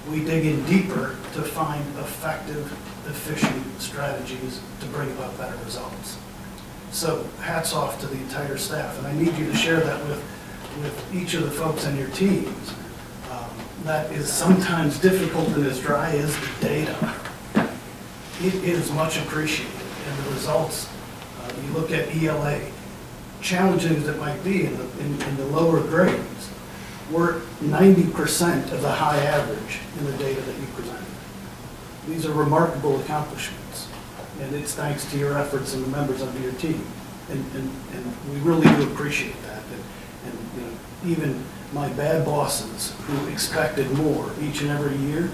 We dig in deeper to find effective, efficient strategies to bring about better results. So hats off to the entire staff, and I need you to share that with each of the folks on your teams. That is sometimes difficult and as dry as the data. It is much appreciated, and the results, you look at ELA, challenging as it might be in the lower grades, we're 90% of the high average in the data that you presented. These are remarkable accomplishments, and it's thanks to your efforts and the members of your team. And we really do appreciate that. And you know, even my bad bosses who expected more each and every year,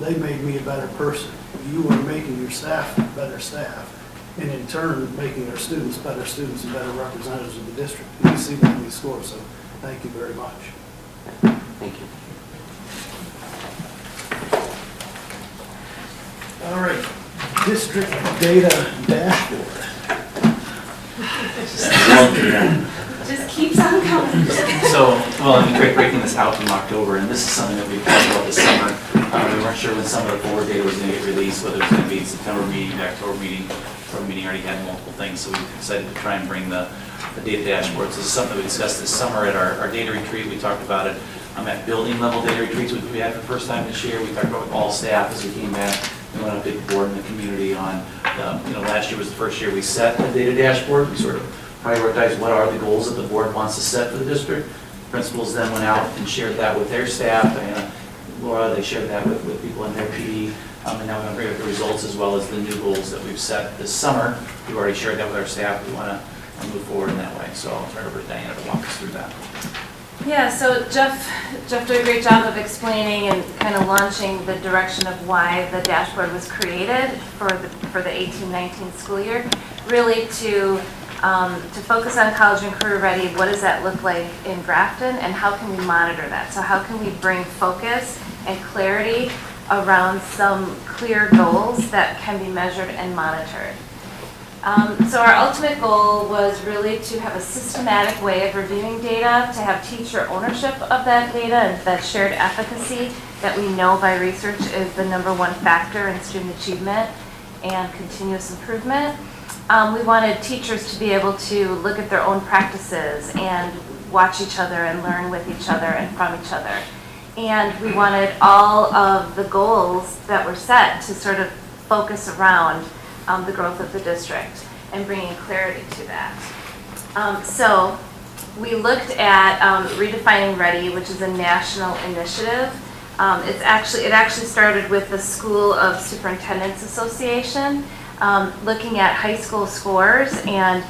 they made me a better person. You are making your staff better staff, and in turn, making our students better students and better representatives of the district. And you see that in these scores, so thank you very much. Thank you. All right, district data dashboard. Just keeps on coming. So, well, I'm breaking this out from October, and this is something that we've talked about this summer. We weren't sure when some of the forward data was going to get released, whether it was going to be September meeting, the October meeting. October meeting already had multiple things, so we decided to try and bring the data dashboards. This is something we discussed this summer at our data retreat. We talked about it at building level data retreats, which we had for the first time this year. We talked about it with all staff as we came back. We went up to the board and the community on, last year was the first year we set the data dashboard. We sort of prioritized what are the goals that the board wants to set for the district. Principals then went out and shared that with their staff. Diana, Laura, they shared that with people in their PD. And now we're going to bring up the results as well as the new goals that we've set this summer. We've already shared that with our staff. We want to move forward in that way. So I'll turn it over to Diana to walk us through that. Yeah, so Jeff did a great job of explaining and kind of launching the direction of why the dashboard was created for the 18-19 school year. Really to focus on college and career ready, what does that look like in Grafton, and how can we monitor that? So how can we bring focus and clarity around some clear goals that can be measured and monitored? So our ultimate goal was really to have a systematic way of reviewing data, to have teacher ownership of that data and that shared efficacy that we know by research is the #1 factor in student achievement and continuous improvement. We wanted teachers to be able to look at their own practices and watch each other and learn with each other and from each other. And we wanted all of the goals that were set to sort of focus around the growth of the district and bringing clarity to that. So we looked at Redefining Ready, which is a national initiative. It actually started with the School of Superintendents Association, looking at high school scores and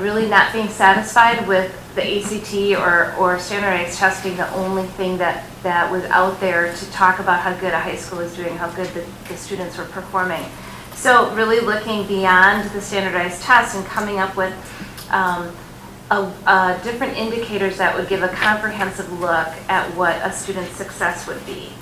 really not being satisfied with the ACT or standardized testing, the only thing that was out there to talk about how good a high school was doing, how good the students were performing. So really looking beyond the standardized tests and coming up with different indicators that would give a comprehensive look at what a student's success would be.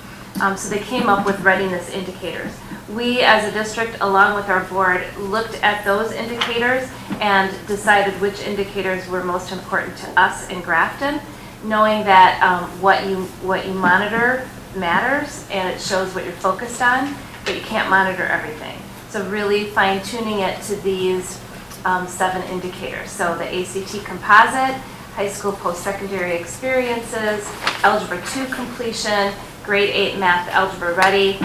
So they came up with readiness indicators. We as a district, along with our board, looked at those indicators and decided which indicators were most important to us in Grafton, knowing that what you monitor matters and it shows what you're focused on, but you can't monitor everything. So really fine-tuning it to these 7 indicators. So the ACT composite, high school post-secondary experiences, Algebra 2 completion, grade 8 math algebra ready,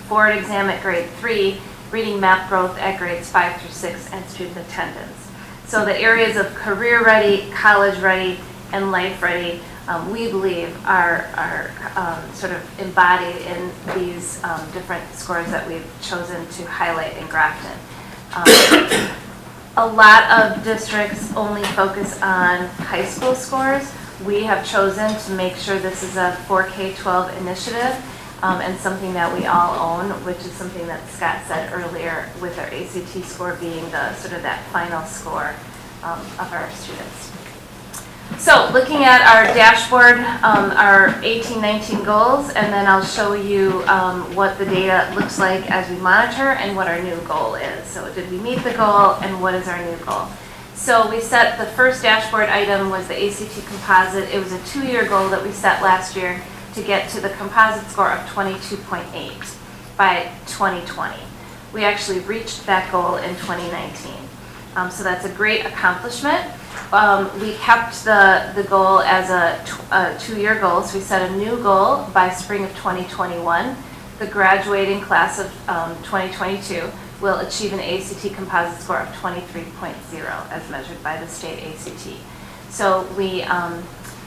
board exam at grade 3, reading math growth at grades 5 through 6, and student attendance. So the areas of career ready, college ready, and life ready, we believe are sort of embodied in these different scores that we've chosen to highlight in Grafton. A lot of districts only focus on high school scores. We have chosen to make sure this is a 4K-12 initiative and something that we all own, which is something that Scott said earlier, with our ACT score being the sort of that final score of our students. So looking at our dashboard, our 18-19 goals, and then I'll show you what the data looks like as we monitor and what our new goal is. So did we meet the goal and what is our new goal? So we set the first dashboard item was the ACT composite. It was a 2-year goal that we set last year to get to the composite score of 22.8 by 2020. We actually reached that goal in 2019. So that's a great accomplishment. We kept the goal as a 2-year goal, so we set a new goal by spring of 2021. The graduating class of 2022 will achieve an ACT composite score of 23.0 as measured by the state ACT. So we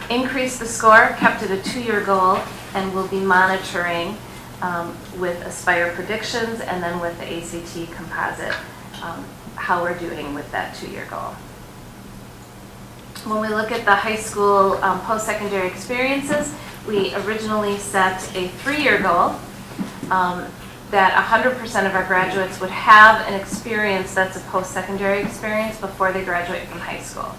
increased the score, kept it a 2-year goal, and we'll be monitoring with Aspire predictions and then with the ACT composite how we're doing with that 2-year goal. When we look at the high school post-secondary experiences, we originally set a 3-year goal that 100% of our graduates would have an experience that's a post-secondary experience before they graduate from high school.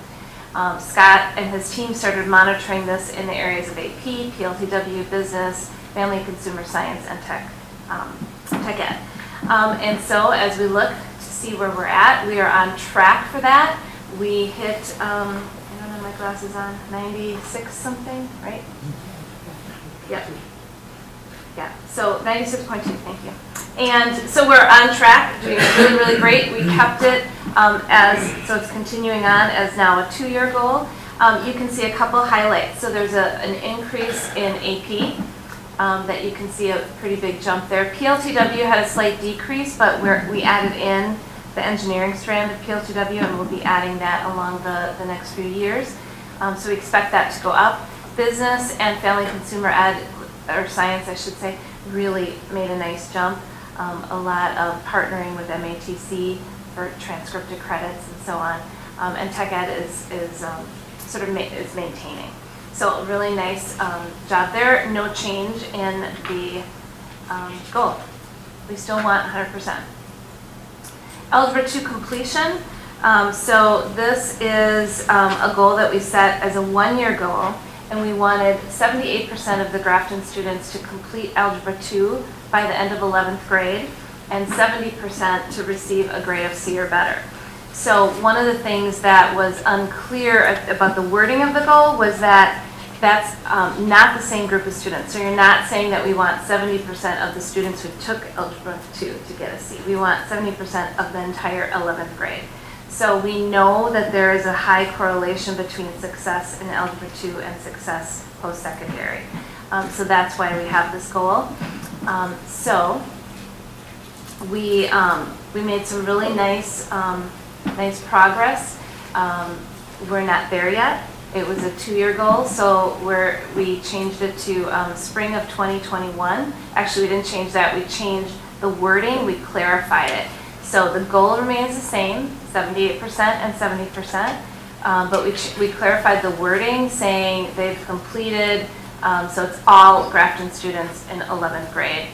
Scott and his team started monitoring this in the areas of AP, PLTW, business, family and consumer science, and tech ed. And so as we look to see where we're at, we are on track for that. We hit, I don't have my glasses on, 96 something, right? Yep. Yeah, so 96.2, thank you. And so we're on track, doing really, really great. We kept it so it's continuing on as now a 2-year goal. You can see a couple highlights. So there's an increase in AP that you can see a pretty big jump there. PLTW had a slight decrease, but we added in the engineering strand of PLTW, and we'll be adding that along the next few years. So we expect that to go up. Business and family consumer ed, or science I should say, really made a nice jump. A lot of partnering with MATC for transcripted credits and so on. And tech ed is maintaining. So a really nice job there. No change in the goal. We still want 100%. Algebra 2 completion. So this is a goal that we set as a 1-year goal, and we wanted 78% of the Grafton students to complete Algebra 2 by the end of 11th grade, and 70% to receive a grade of C or better. So one of the things that was unclear about the wording of the goal was that that's not the same group of students. So you're not saying that we want 70% of the students who took Algebra 2 to get a C. We want 70% of the entire 11th grade. So we know that there is a high correlation between success in Algebra 2 and success post-secondary. So that's why we have this goal. So we made some really nice progress. We're not there yet. It was a 2-year goal, so we changed it to spring of 2021. Actually, we didn't change that. We changed the wording. We clarified it. So the goal remains the same, 78% and 70%, but we clarified the wording, saying they've completed, so it's all Grafton students in 11th grade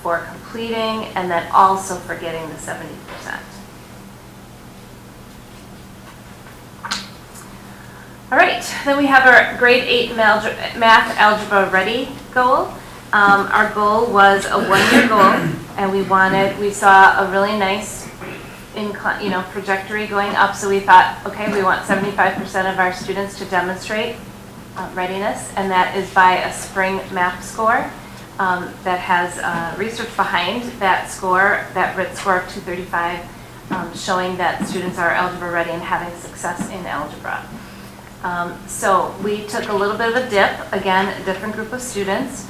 for completing, and then also for getting the 70%. All right, then we have our grade 8 math algebra ready goal. Our goal was a 1-year goal, and we saw a really nice trajectory going up. So we thought, okay, we want 75% of our students to demonstrate readiness, and that is by a spring math score that has research behind that score, that RIT score of 235, showing that students are algebra ready and having success in algebra. So we took a little bit of a dip, again, a different group of students,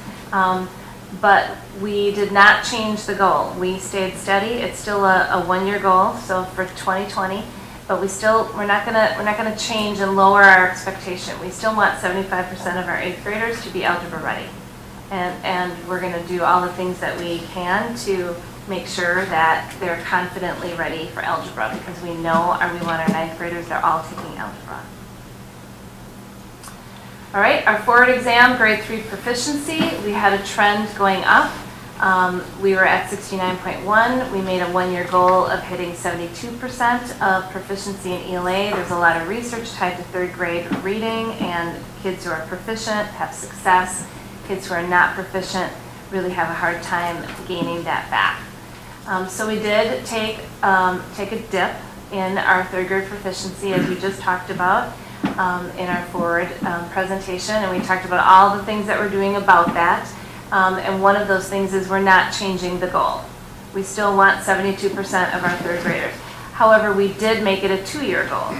but we did not change the goal. We stayed steady. It's still a 1-year goal, so for 2020, but we're not gonna change and lower our expectation. We still want 75% of our 8th graders to be algebra ready, and we're gonna do all the things that we can to make sure that they're confidently ready for algebra, because we want our 9th graders, they're all taking algebra. All right, our forward exam, grade 3 proficiency, we had a trend going up. We were at 69.1. We made a one-year goal of hitting 72% of proficiency in ELA. There's a lot of research tied to third grade reading, and kids who are proficient have success. Kids who are not proficient really have a hard time gaining that back. So we did take a dip in our third grade proficiency, as we just talked about in our forward presentation, and we talked about all the things that we're doing about that. And one of those things is we're not changing the goal. We still want 72% of our third graders. However, we did make it a 2-year goal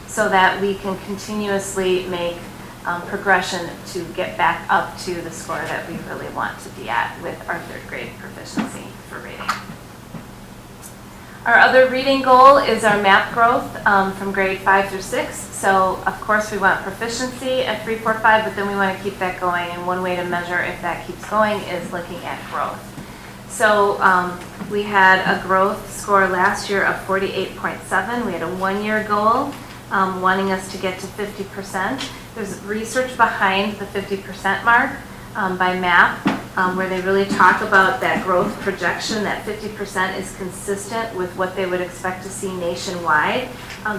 so that we can continuously make progression to get back up to the score that we really want to be at with our third grade proficiency for reading. Our other reading goal is our math growth from grade 5 through 6. So of course we want proficiency at 3, 4, 5, but then we want to keep that going. And one way to measure if that keeps going is looking at growth. So we had a growth score last year of 48.7. We had a 1-year goal wanting us to get to 50%. There's research behind the 50% mark by MAP. Where they really talk about that growth projection, that 50% is consistent with what they would expect to see nationwide.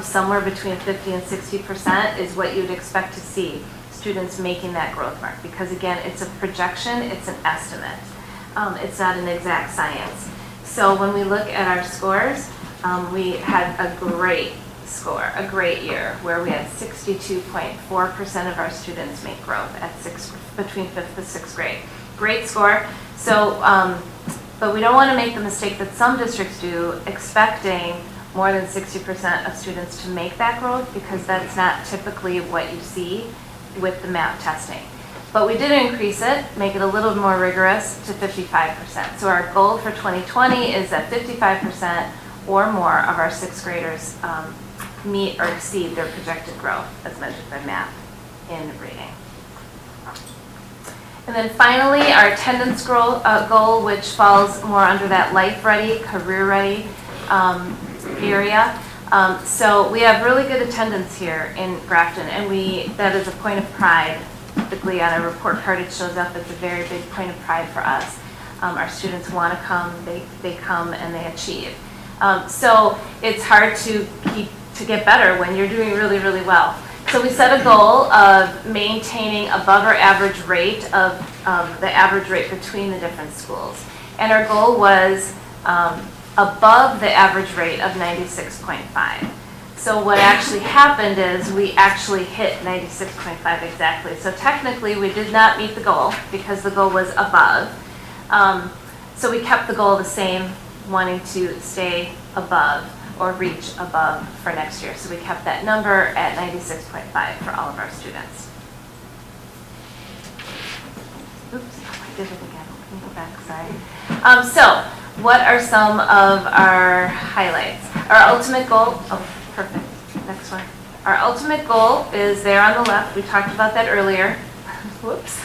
Somewhere between 50 and 60% is what you'd expect to see students making that growth mark. Because again, it's a projection, it's an estimate. It's not an exact science. So when we look at our scores, we had a great score, a great year, where we had 62.4% of our students make growth at between 5th and 6th grade. Great score. So, but we don't want to make the mistake that some districts do, expecting more than 60% of students to make that growth, because that's not typically what you see with the MAP testing. But we did increase it, make it a little more rigorous, to 55%. So our goal for 2020 is that 55% or more of our 6th graders meet or exceed their projected growth as measured by MAP in reading. And then finally, our attendance goal, which falls more under that life-ready, career-ready area. So we have really good attendance here in Grafton, and that is a point of pride. Typically on a report card it shows up, it's a very big point of pride for us. Our students want to come, they come, and they achieve. So it's hard to get better when you're doing really, really well. So we set a goal of maintaining above our average rate of the average rate between the different schools. And our goal was above the average rate of 96.5. So what actually happened is we actually hit 96.5 exactly. So technically we did not meet the goal because the goal was above. So we kept the goal the same, wanting to stay above or reach above for next year. So we kept that number at 96.5 for all of our students. Oops, I did it again. Let me go back, sorry. So what are some of our highlights? Our ultimate goal, oh, perfect, next one. Our ultimate goal is there on the left. We talked about that earlier. Whoops.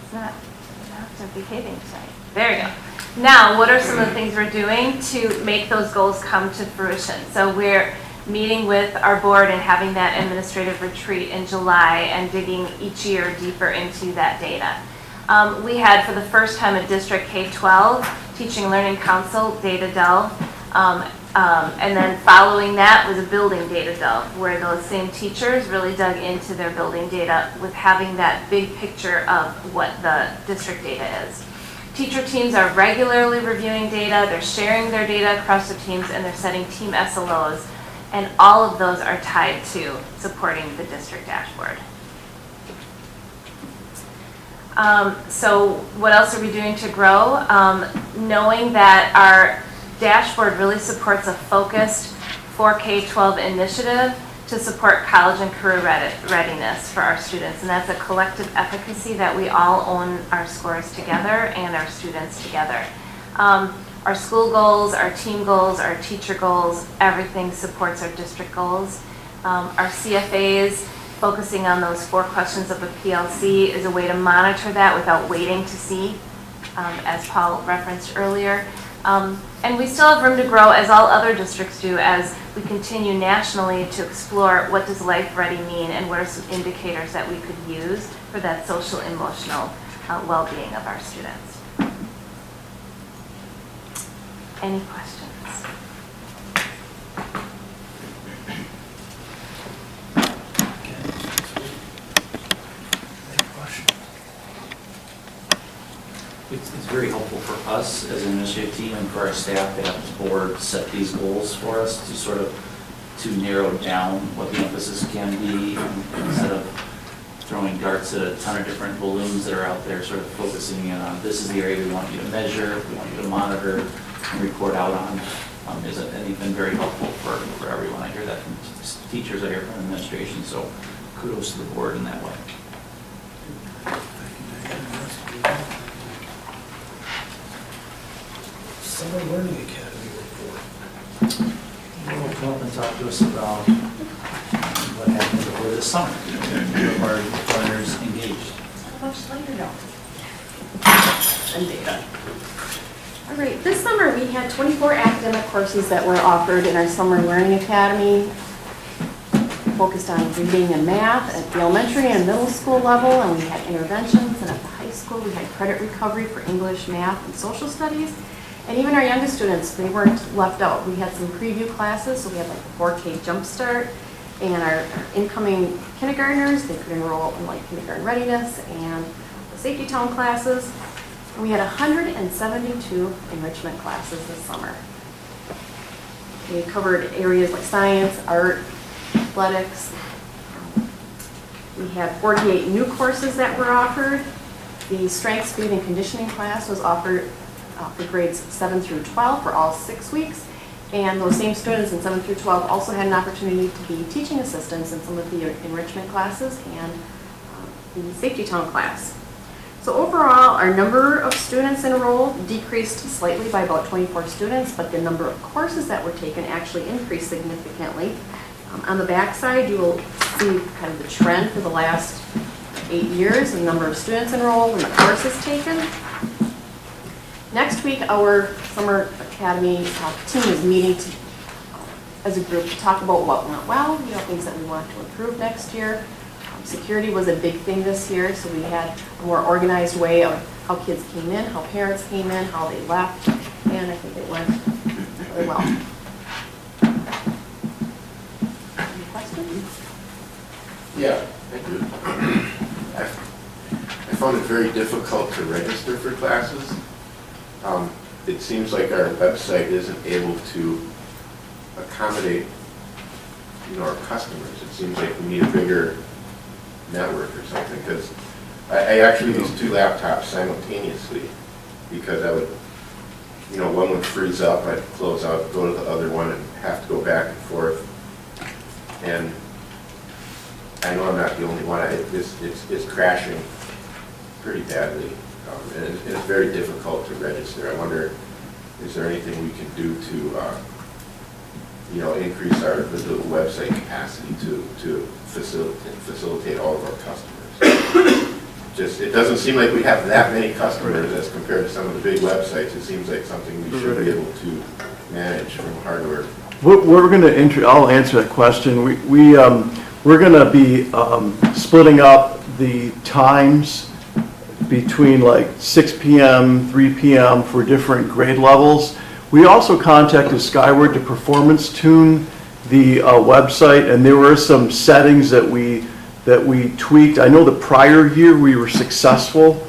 It's not behaving tonight. There you go. Now, what are some of the things we're doing to make those goals come to fruition? So we're meeting with our board and having that administrative retreat in July and digging each year deeper into that data. We had, for the first time, a district K-12 Teaching and Learning Council data delve. And then following that was a building data delve, where those same teachers really dug into their building data with having that big picture of what the district data is. Teacher teams are regularly reviewing data, they're sharing their data across the teams, and they're setting team SLOs, and all of those are tied to supporting the district dashboard. So what else are we doing to grow? Knowing that our dashboard really supports a focused 4K-12 initiative to support college and career readiness for our students. And that's a collective efficacy that we all own our scores together and our students together. Our school goals, our team goals, our teacher goals, everything supports our district goals. Our CFAs, focusing on those 4 questions of a PLC, is a way to monitor that without waiting to see, as Paul referenced earlier. And we still have room to grow, as all other districts do, as we continue nationally to explore what does life ready mean and what are some indicators that we could use for that social emotional well-being of our students. Any questions? It's very helpful for us as an administrative team and for our staff to have the board set these goals for us to sort of narrow down what the emphasis can be instead of throwing darts at a ton of different balloons that are out there, sort of focusing in on this is the area we want you to measure, we want you to monitor and report out on. And it's been very helpful for everyone. I hear that from teachers, I hear from administration, so kudos to the board in that way. Summer Learning Academy report. Well, come up and talk to us about what happened over this summer. Of our learners engaged. Much later now. And data. All right, this summer we had 24 academic courses that were offered in our Summer Learning Academy, focused on reading and math at the elementary and middle school level, and we had interventions, and at the high school we had credit recovery for English, math, and social studies. And even our youngest students, they weren't left out. We had some preview classes, so we had like the 4K Jumpstart, and our incoming kindergartners, they could enroll in like kindergarten readiness and the Safety Town classes. And we had 172 enrichment classes this summer. We covered areas like science, art, athletics. We had 48 new courses that were offered. The strength, speed, and conditioning class was offered for grades 7 through 12 for all 6 weeks. And those same students in 7 through 12 also had an opportunity to be teaching assistants in some of the enrichment classes and the Safety Town class. So overall, our number of students enrolled decreased slightly by about 24 students, but the number of courses that were taken actually increased significantly. On the back side, you will see kind of the trend for the last 8 years, the number of students enrolled and the courses taken. Next week, our Summer Academy team is meeting as a group to talk about what went well, things that we want to improve next year. Security was a big thing this year, so we had a more organized way of how kids came in, how parents came in, how they left, and I think it went really well. Any questions? Yeah, I do. I found it very difficult to register for classes. It seems like our website isn't able to accommodate, our customers. It seems like we need a bigger network or something, because I actually use 2 laptops simultaneously, because I would, one would freeze up, I'd close out, go to the other one, and have to go back and forth. And I know I'm not the only one. It's crashing pretty badly. And it's very difficult to register. I wonder, is there anything we can do to, increase the website capacity to facilitate all of our customers? It doesn't seem like we have that many customers as compared to some of the big websites. It seems like something we should be able to manage from hardware. We're going to I'll answer that question. We're going to be splitting up the times between like 6 p.m., 3 p.m. for different grade levels. We also contacted Skyward to performance tune the website, and there were some settings that we tweaked. I know the prior year we were successful,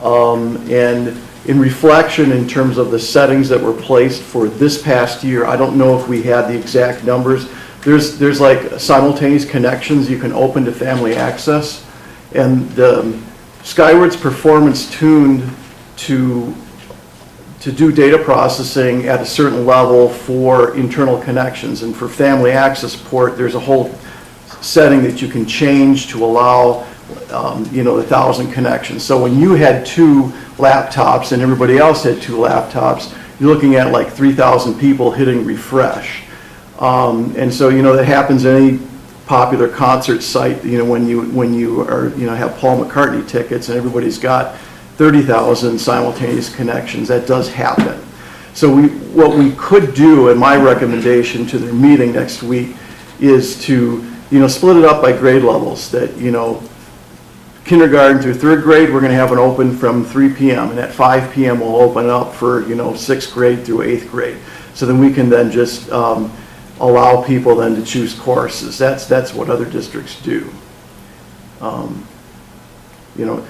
and in reflection in terms of the settings that were placed for this past year, I don't know if we had the exact numbers. There's like simultaneous connections you can open to family access, and Skyward's performance tuned to do data processing at a certain level for internal connections, and for family access port, there's a whole setting that you can change to allow 1,000 connections. So when you had 2 laptops and everybody else had 2 laptops, you're looking at like 3,000 people hitting refresh. And so that happens in any popular concert site. When you are have Paul McCartney tickets and everybody's got 30,000 simultaneous connections, that does happen. So what we could do, and my recommendation to the meeting next week, is to split it up by grade levels. That kindergarten through third grade, we're going to have an open from 3 p.m. and at 5 p.m. we'll open up for, you know, 6th grade through 8th grade. So then we can then just allow people then to choose courses. That's what other districts do. You know,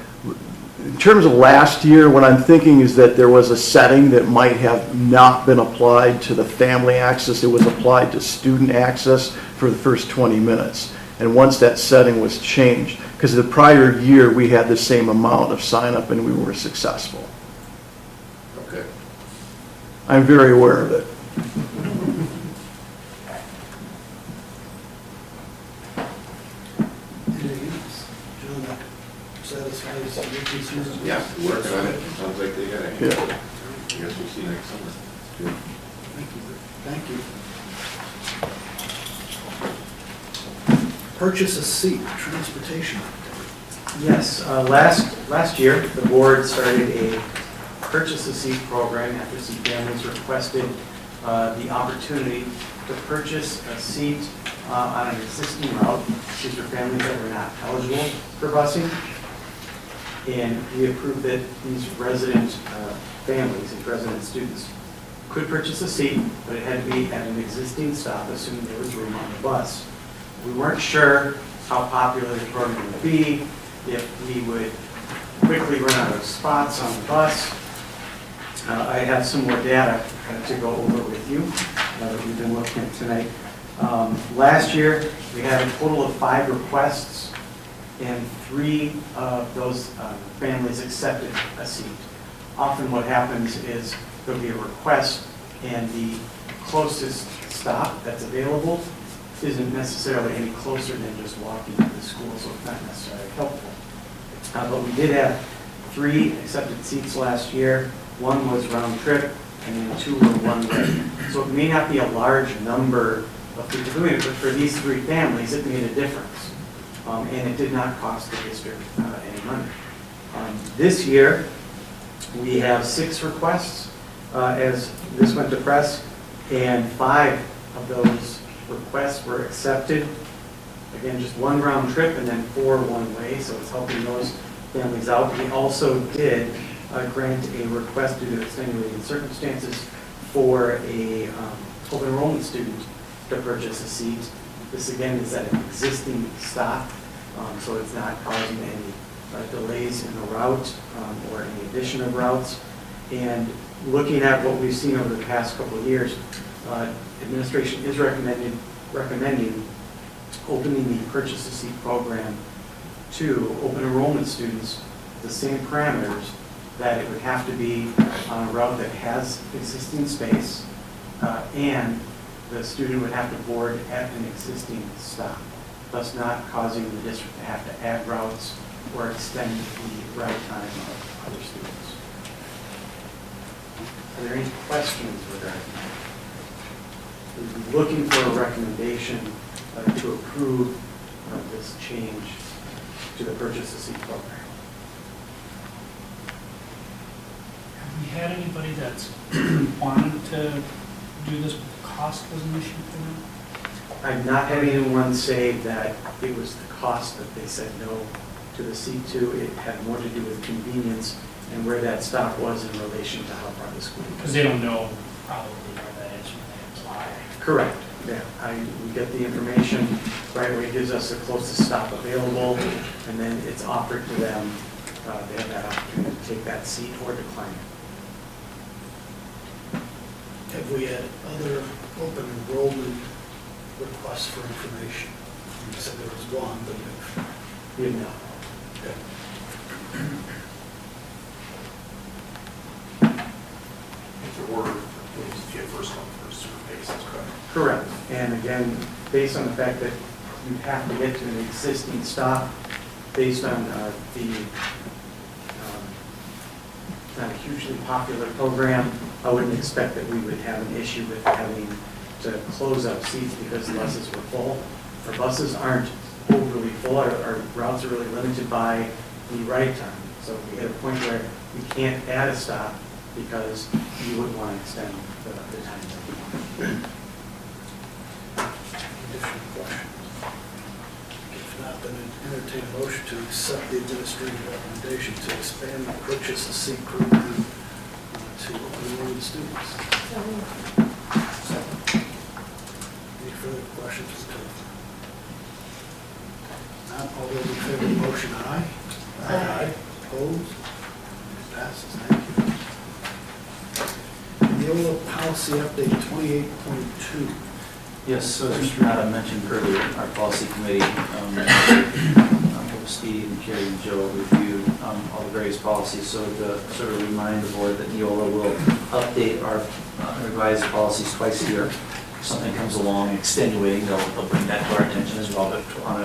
in terms of last year, what I'm thinking is that there was a setting that might have not been applied to the family access. It was applied to student access for the first 20 minutes. And once that setting was changed, because the prior year we had the same amount of sign up and we were successful. Okay. I'm very aware of it. Anything else? John, that satisfies your concerns? Yeah, working on it. Sounds like they got it. Yeah. I guess we'll see next summer. Good. Thank you. Purchase a seat, transportation. Yes, last year, the board started a purchase a seat program after some families requested the opportunity to purchase a seat on an existing route. These are families that were not eligible for busing. And we approved that these resident families, these resident students, could purchase a seat, but it had to be at an existing stop, assuming there was room on the bus. We weren't sure how popular the program would be, if we would quickly run out of spots on the bus. I have some more data to go over with you that we've been looking at tonight. Last year, we had a total of 5 requests, and 3 of those families accepted a seat. Often what happens is there'll be a request, and the closest stop that's available isn't necessarily any closer than just walking to the school, so it's not necessarily helpful. But we did have 3 accepted seats last year. 1 was round trip, and then 2 were one way. So it may not be a large number of people doing it, but for these 3 families, it made a difference. And it did not cost the district any money. This year, we have 6 requests as this went to press, and 5 of those requests were accepted. Again, just 1 round trip and then 4 one way, so it's helping those families out. We also did grant a request due to extenuating circumstances for a open enrollment student to purchase a seat. This again is at an existing stop, so it's not causing any delays in the route or any addition of routes. And looking at what we've seen over the past couple of years, administration is recommending opening the purchase a seat program to open enrollment students the same parameters, that it would have to be on a route that has existing space, and the student would have to board at an existing stop, thus not causing the district to have to add routes or extend the ride time of other students. Are there any questions regarding that? We're looking for a recommendation to approve this change to the purchase of seat program. Have we had anybody that's wanted to do this, but the cost was an issue for them? I've not had anyone say that it was the cost that they said no to the C2. It had more to do with convenience and where that stop was in relation to how far the school was. Because they don't know probably where that is when they apply. Correct, yeah. We get the information right where it gives us the closest stop available, and then it's offered to them. They have that opportunity to take that seat or decline it. Have we had other open enrollment requests for information? You said there was one, but We have not. If there were, if you had first come, first served basis, correct? Correct. And again, based on the fact that you have to get to an existing stop, based on not a hugely popular program, I wouldn't expect that we would have an issue with having to close up seats because the buses were full. Our buses aren't overly full. Our routes are really limited by the ride time. So if we hit a point where we can't add a stop because you wouldn't want to extend the time that we want. additional questions? not, then entertain a motion to accept the administrative recommendation to expand the purchase of seat program to enrolled students. Any further questions for Tiff? Not all those in favor of the motion, aye? Aye. Opposed? It passes, thank you. Neola policy update 28.2. Yes, so as Mr. mentioned earlier, our policy committee, Steve and Carrie and Joe reviewed all the various policies. So to sort of remind the board that Neola will update our revised policies twice a year. If something comes along extenuating, they'll bring that to our attention as well. But on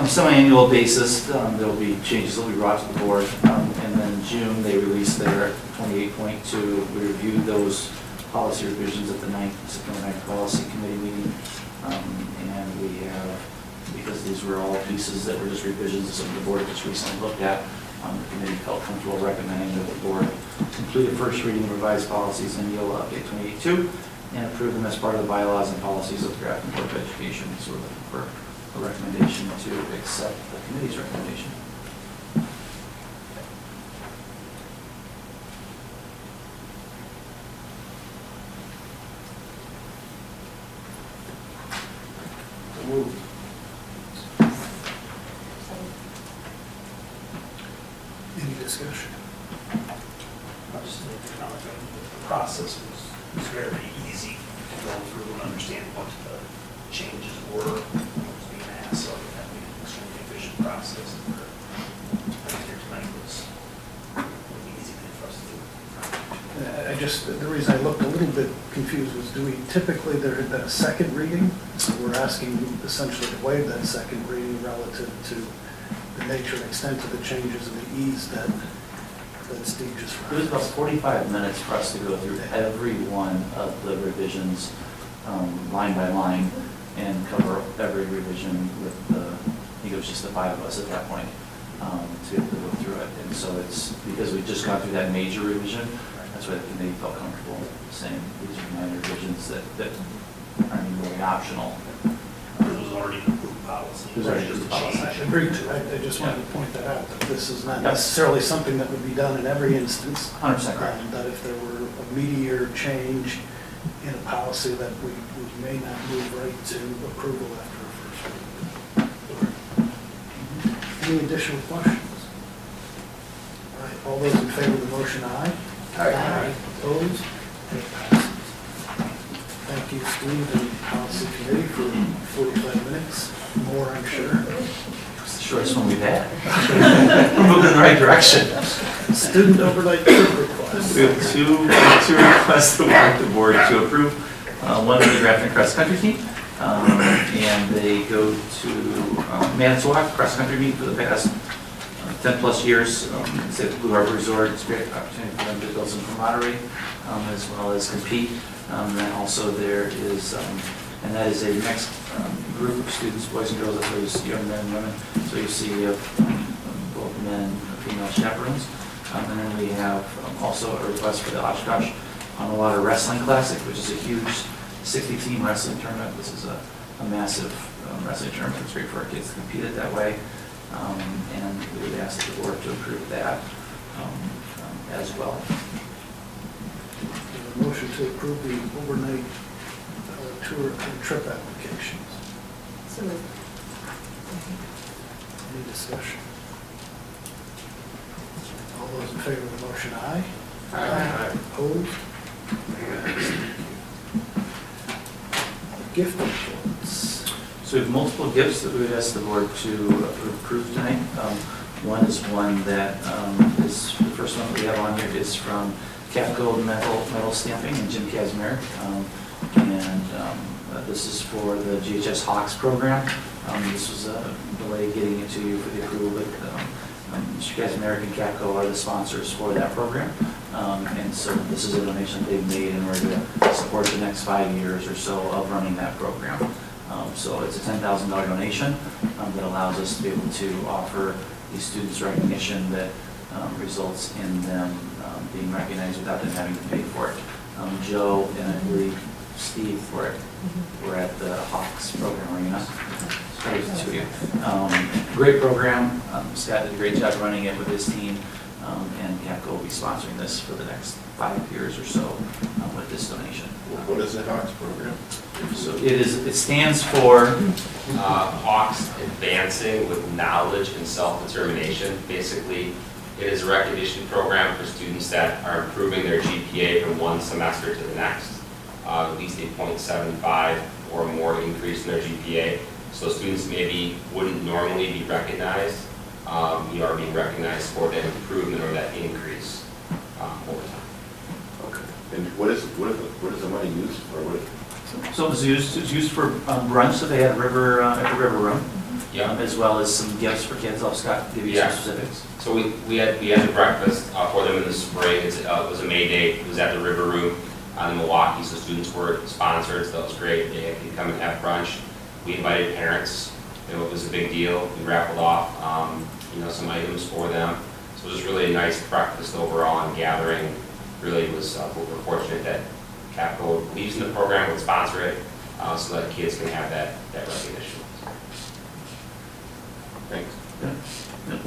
a semi-annual basis, there will be changes that we brought to the board. And then June, they released their 28.2. We reviewed those policy revisions at the September 9th policy committee meeting. And we have, because these were all pieces that were just revisions of something the board just recently looked at, the committee felt comfortable recommending that the board complete a first reading of revised policies in Neola Update 28.2 and approve them as part of the bylaws and policies of the Grafton Board of Education. So we're looking for a recommendation to accept the committee's recommendation. Moved. Any discussion? I'll just make the comment that the process was very easy to go through and understand what the changes were, what was being asked, so that made an extremely efficient process. And here tonight was an easy thing for us to do. The reason I looked a little bit confused was, do we typically, there had been a second reading? So we're asking essentially to waive that second reading relative to the nature and extent of the changes and the ease that Steve just It was about 45 minutes for us to go through every one of the revisions, line by line, and cover every revision with I think it was just the 5 of us at that point, to be able to go through it. And so it's because we just got through that major revision, that's why the committee felt comfortable saying these are minor revisions that are really optional. It was already an approved policy. It was already approved policy. I agreed to. I just wanted to point that out, that this is not necessarily something that would be done in every instance. 100% correct. That if there were a meteor change in a policy, that we may not move right to approval after a first reading. Any additional questions? All right, all those in favor of the motion, aye? Aye. Opposed? It passes. Thank you, Steve, and policy committee for 45 minutes. More, I'm sure. It's the shortest one we've had. We're moving in the right direction. Student overnight trip requests. We have two requests that we want the board to approve. One is the Grafton cross country team, and they go to Manitowoc cross country meet for the past 10 plus years. It's at Blue Harbor Resort. It's a great opportunity for them to build some camaraderie as well as compete. And then also there is, and that is a mixed group of students, boys and girls, as well as young men and women. So you see both men and female chaperones. And then we have also a request for the Oshkosh on the Water Wrestling Classic, which is a huge 60-team wrestling tournament. This is a massive wrestling tournament. It's great for our kids to compete it that way. And we would ask the board to approve that as well. A motion to approve the overnight tour and trip applications. So moved. Any discussion? All those in favor of the motion, aye? Aye. Opposed? Gift reports. So we have multiple gifts that we would ask the board to approve tonight. One is one that is, the first one that we have on here is from Capco Metal Stamping and Jim Kazmir. This is for the GHS Hawks program. This was a delay getting it to you for the approval, but Mr. Kazmir and Capco are the sponsors for that program. And so this is a donation they've made in order to support the next 5 years or so of running that program. So it's a $10,000 donation that allows us to be able to offer these students recognition that results in them being recognized without them having to pay for it. Joe and I believe Steve were at the Hawks program arena. There's the two of you. Great program. Scott did a great job running it with his team, and CAPCO will be sponsoring this for the next 5 years or so with this donation. What is the Hawks program? So it stands for Hawks Advancing with Knowledge and Self-Determination. Basically, it is a recognition program for students that are improving their GPA from one semester to the next, at least a 0.75 or more increase in their GPA. So students maybe wouldn't normally be recognized. You are being recognized for that improvement or that increase over time. Okay. And what is the money used for? So it was used for brunch that they had at the River Room. Yeah. As well as some gifts for kids. I'll Scott give you some specifics. So we had a breakfast for them in the spring. It was a May Day. It was at the River Room in Milwaukee, so students were sponsored, so that was great. They could come and have brunch. We invited parents. It was a big deal. We raffled off some items for them. So it was really a nice breakfast overall, and gathering really was, we're fortunate that CAPCO believes in the program, would sponsor it, so that kids can have that recognition. Thanks.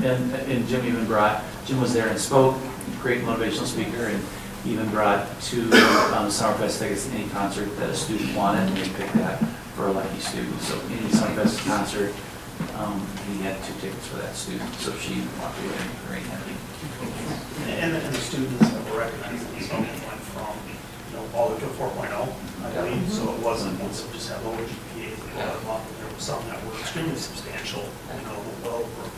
And Jim was there and spoke, great motivational speaker, and even brought 2 Summerfest tickets to any concert that a student wanted, and we picked that for a lucky student. So any Summerfest concert, he had 2 tickets for that student, so she walked away very happy. And the students that were recognized in this went from, all the way to a 4.0, I believe, so it wasn't ones that just had lower GPAs, they brought them up, and there were some that were extremely substantial, well over what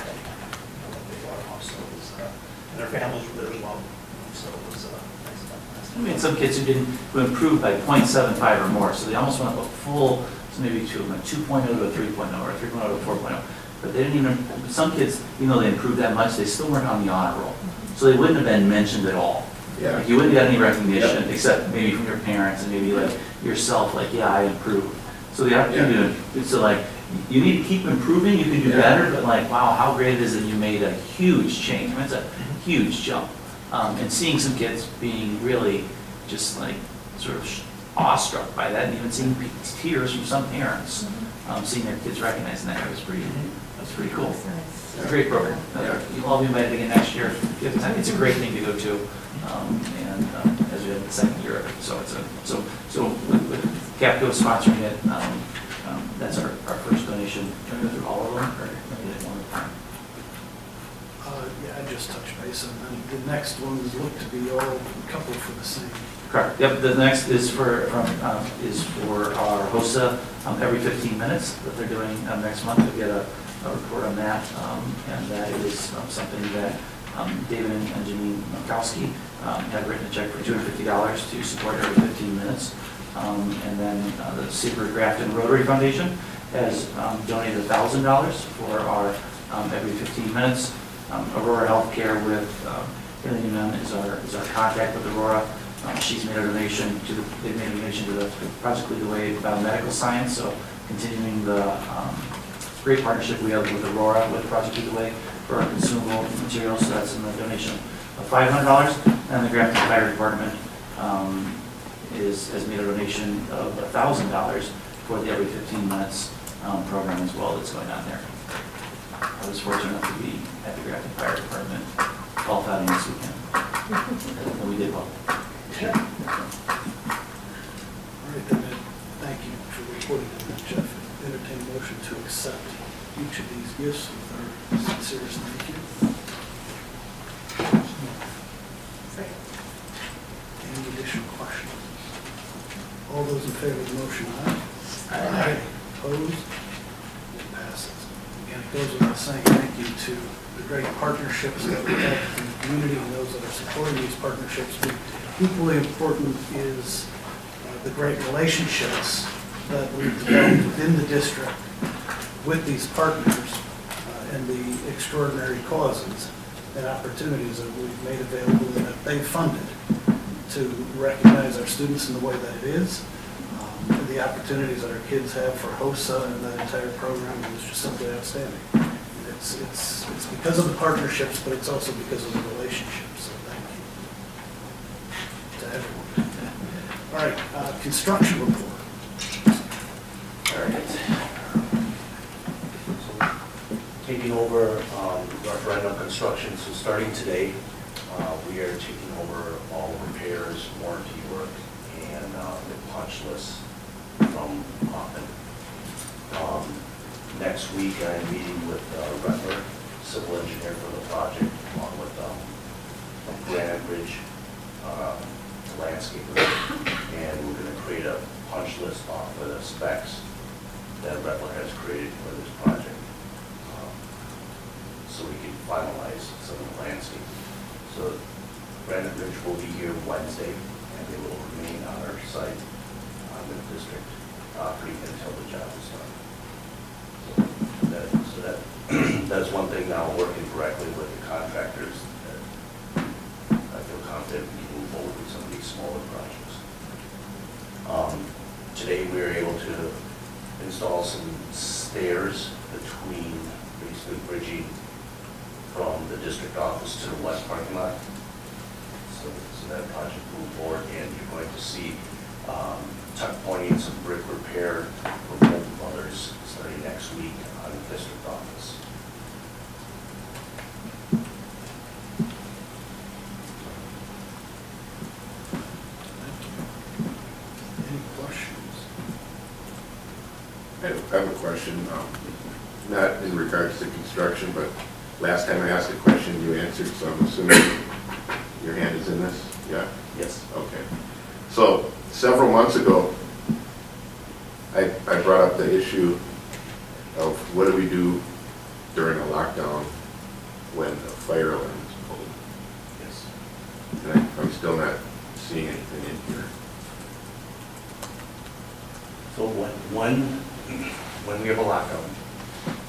they brought them up, so it was, and their families were there as well, so it was nice event. I mean, some kids who improved by 0.75 or more, so they almost went up a full, so maybe 2.0 to a 3.0 or 3.0 to a 4.0. But they didn't even, some kids, even though they improved that much, they still weren't on the honor roll. So they wouldn't have been mentioned at all. Yeah. Like, you wouldn't get any recognition except maybe from your parents and maybe like yourself, like, yeah, I improved. So the opportunity to like, you need to keep improving, you can do better, but like, wow, how great it is that you made a huge change. I mean, it's a huge jump. And seeing some kids being really just like sort of awestruck by that, and even seeing tears from some parents, seeing their kids recognizing that was pretty cool. It's a great program. You'll all be invited again next year. If you have time. It's a great thing to go to, and as we have the second year of it. So it's so with CAPCO sponsoring it, that's our first donation. Can we go through all of them, or maybe one at a time? Yeah, I just touched base on that. The next ones look to be all coupled for the same. Correct. Yep. The next is for our HOSA every 15 minutes that they're doing next month. We'll get a report on that, and that is something that David and Janine Minkowski have written a check for $250 to support every 15 minutes. And then the Secret Grafton Rotary Foundation has donated $1,000 for our every 15 minutes. Aurora Healthcare with Haley Newman is our contact with Aurora. She's made a donation to the Project Lead the Way Biomedical Science, so continuing the great partnership we have with Aurora with Project Lead the Way for our consumable materials, so that's in the donation of $500. And the Grafton Fire Department has made a donation of $1,000 for the every 15 minutes program as well that's going on there. I was fortunate enough to be at the Grafton Fire Department golf outing this weekend, and we did well. All right, then, thank you for reporting on that, Jeff. Entertain a motion to accept each of these gifts with our sincerest thank you. Any additional questions? All those in favor of the motion, aye? Aye. Opposed? It passes. Again, it goes without saying thank you to the great partnerships that we have in the community and those that are supporting these partnerships. Equally important is the great relationships that we've developed within the district with these partners and the extraordinary causes and opportunities that we've made available and that they've funded to recognize our students in the way that it is. And the opportunities that our kids have for HOSA and that entire program is just simply outstanding. It's because of the partnerships, but it's also because of the relationships. So thank you to everyone. All right, construction report. All right. taking over referendum construction, so starting today, we are taking over all repairs, warranty work, and the punch list from Hoffman. Next week, I'm meeting with Rettler, civil engineer for the project, along with Granite Ridge landscaper, and we're going to create a punch list off of the specs that Rettler has created for this project, so we can finalize some of the landscape. So Granite Ridge will be here Wednesday, and they will remain on our site on the district property until the job is done. So that's one thing now, working directly with the contractors, that I feel confident we can move forward with some of these smaller projects. Today we were able to install some stairs between, basically bridging from the district office to the west parking lot. So that project moved forward, and you're going to see tuck pointing, some brick repair for both brothers starting next week on the district office. Any questions? I have a question, not in regards to construction, but last time I asked a question, you answered, so I'm assuming your hand is in this? Yeah? Yes. Okay. So, several months ago, I brought up the issue of what do we do during a lockdown when a fire alarm is pulled? Yes. And I'm still not seeing anything in here. So when we have a lockdown,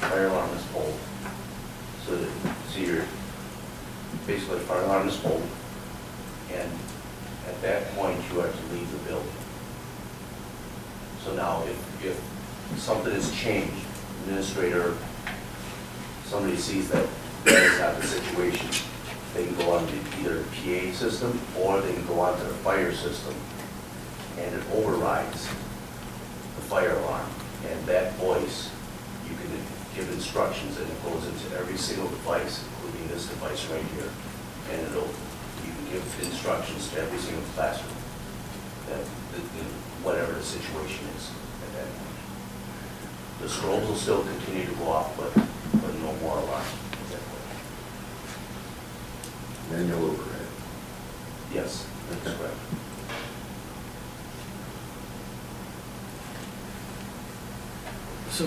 fire alarm is pulled. So you're basically, fire alarm is pulled, and at that point you have to leave the building. So now if something has changed, administrator, somebody sees that that is not the situation, they can go on to either the PA system or they can go on to the fire system, and it overrides the fire alarm. And that voice, you can give instructions, and it goes into every single device, including this device right here. And you can give instructions to every single classroom, that whatever the situation is at that point. The strobes will still continue to go off, but no more alarm at that point. Then you'll override. Yes, that's correct. So,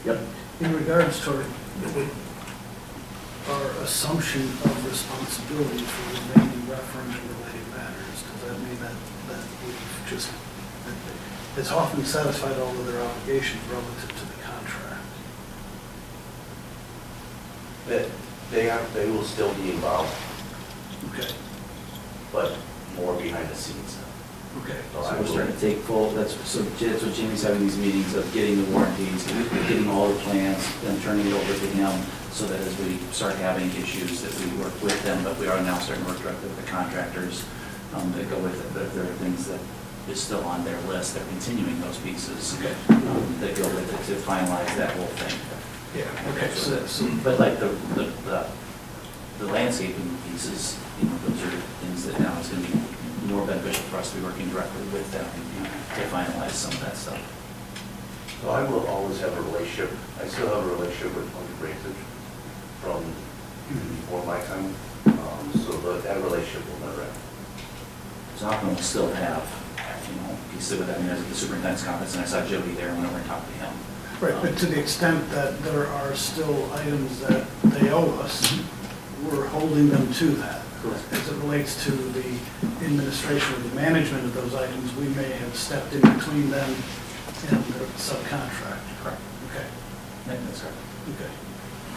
Yep. in regards to our assumption of responsibility for remaining referendum-related matters, does that mean that we've just, that it's often satisfied all of their obligations relative to the contract? They will still be involved, Okay, but more behind the scenes. okay. So we're starting to take full, that's what Jamie's having these meetings of getting the warranties, getting all the plans, then turning it over to him, so that as we start having issues, that we work with them, but we are now starting to work directly with the contractors that go with it. But if there are things that is still on their list, they're continuing those pieces that go with it to finalize that whole thing. Yeah, okay, so, But like the landscaping pieces, those are things that now it's going to be more beneficial for us to be working directly with them to finalize some of that stuff. So I will always have a relationship, I still have a relationship with Punta Breakage from before my time, so that relationship will never end. So often we'll still have, pieces of it. I mean, I was at the superintendent's conference and I saw Jody there and went over and talked to him. right, but to the extent that there are still items that they owe us, we're holding them to that. As it relates to the administration or the management of those items, we may have stepped in between them and the subcontract. Correct. Okay, That's correct. okay.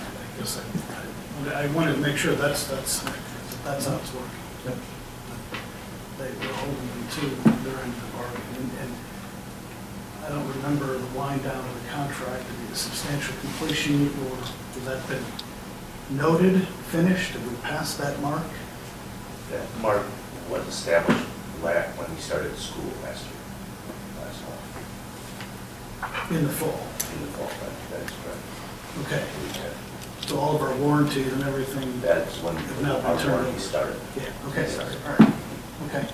I guess I wanted to make sure that's how it's working. Yep. They were holding them to their end of the bargain. And I don't remember the wind down of the contract, the substantial completion, or has that been noted, finished? Did we pass that mark? That mark was established when we started school last fall. In the fall? In the fall, that is correct. Okay. So all of our warranties and everything That's when have now our been turned warranty over? started. Yeah, okay, all right, okay.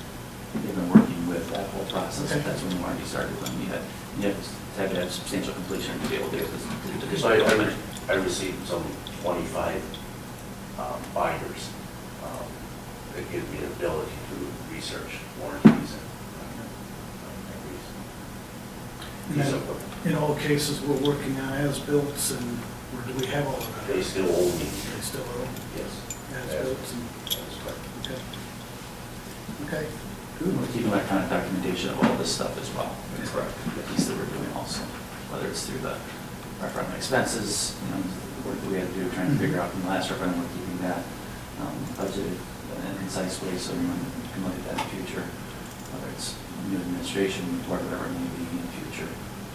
They've been working with that whole process, Okay. that's when the warranty started, when you had to have substantial completion to be able to get this completed. So I received some 25 binders that give me the ability to research warranties and And then in all cases, we're working on as-bills, and or do we have all of that? they still owe me. They still owe Yes. as-bills and, That's correct. okay. Okay, We're keeping electronic documentation of all this stuff as well. Correct. The piece that we're doing also, whether it's through the referendum expenses, the work that we had to do, trying to figure out from the last referendum, we're keeping that budgeted in a concise way, so everyone can look at that in the future, whether it's new administration, or whatever it may be in the future,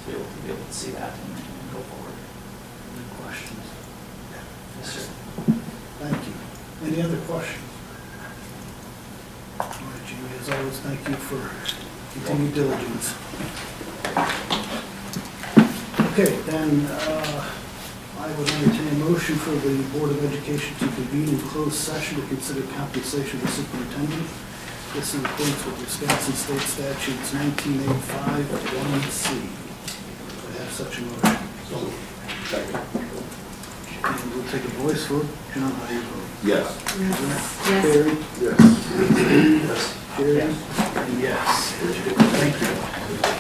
to be able to see that and go forward. any questions? Yes, sir. Thank you. Any other questions? All right, Jamie, as always, thank you for continued diligence. Okay, then I would entertain a motion for the Board of Education to convene in closed session to consider compensation of the superintendent. This in accordance with Wisconsin State Statutes 1985 1C. I have such a motion. Second. And we'll take a voice vote. John, how do you vote? Yes. Yes. Carrie? Yes. Yes. Jerry? And yes. Thank you.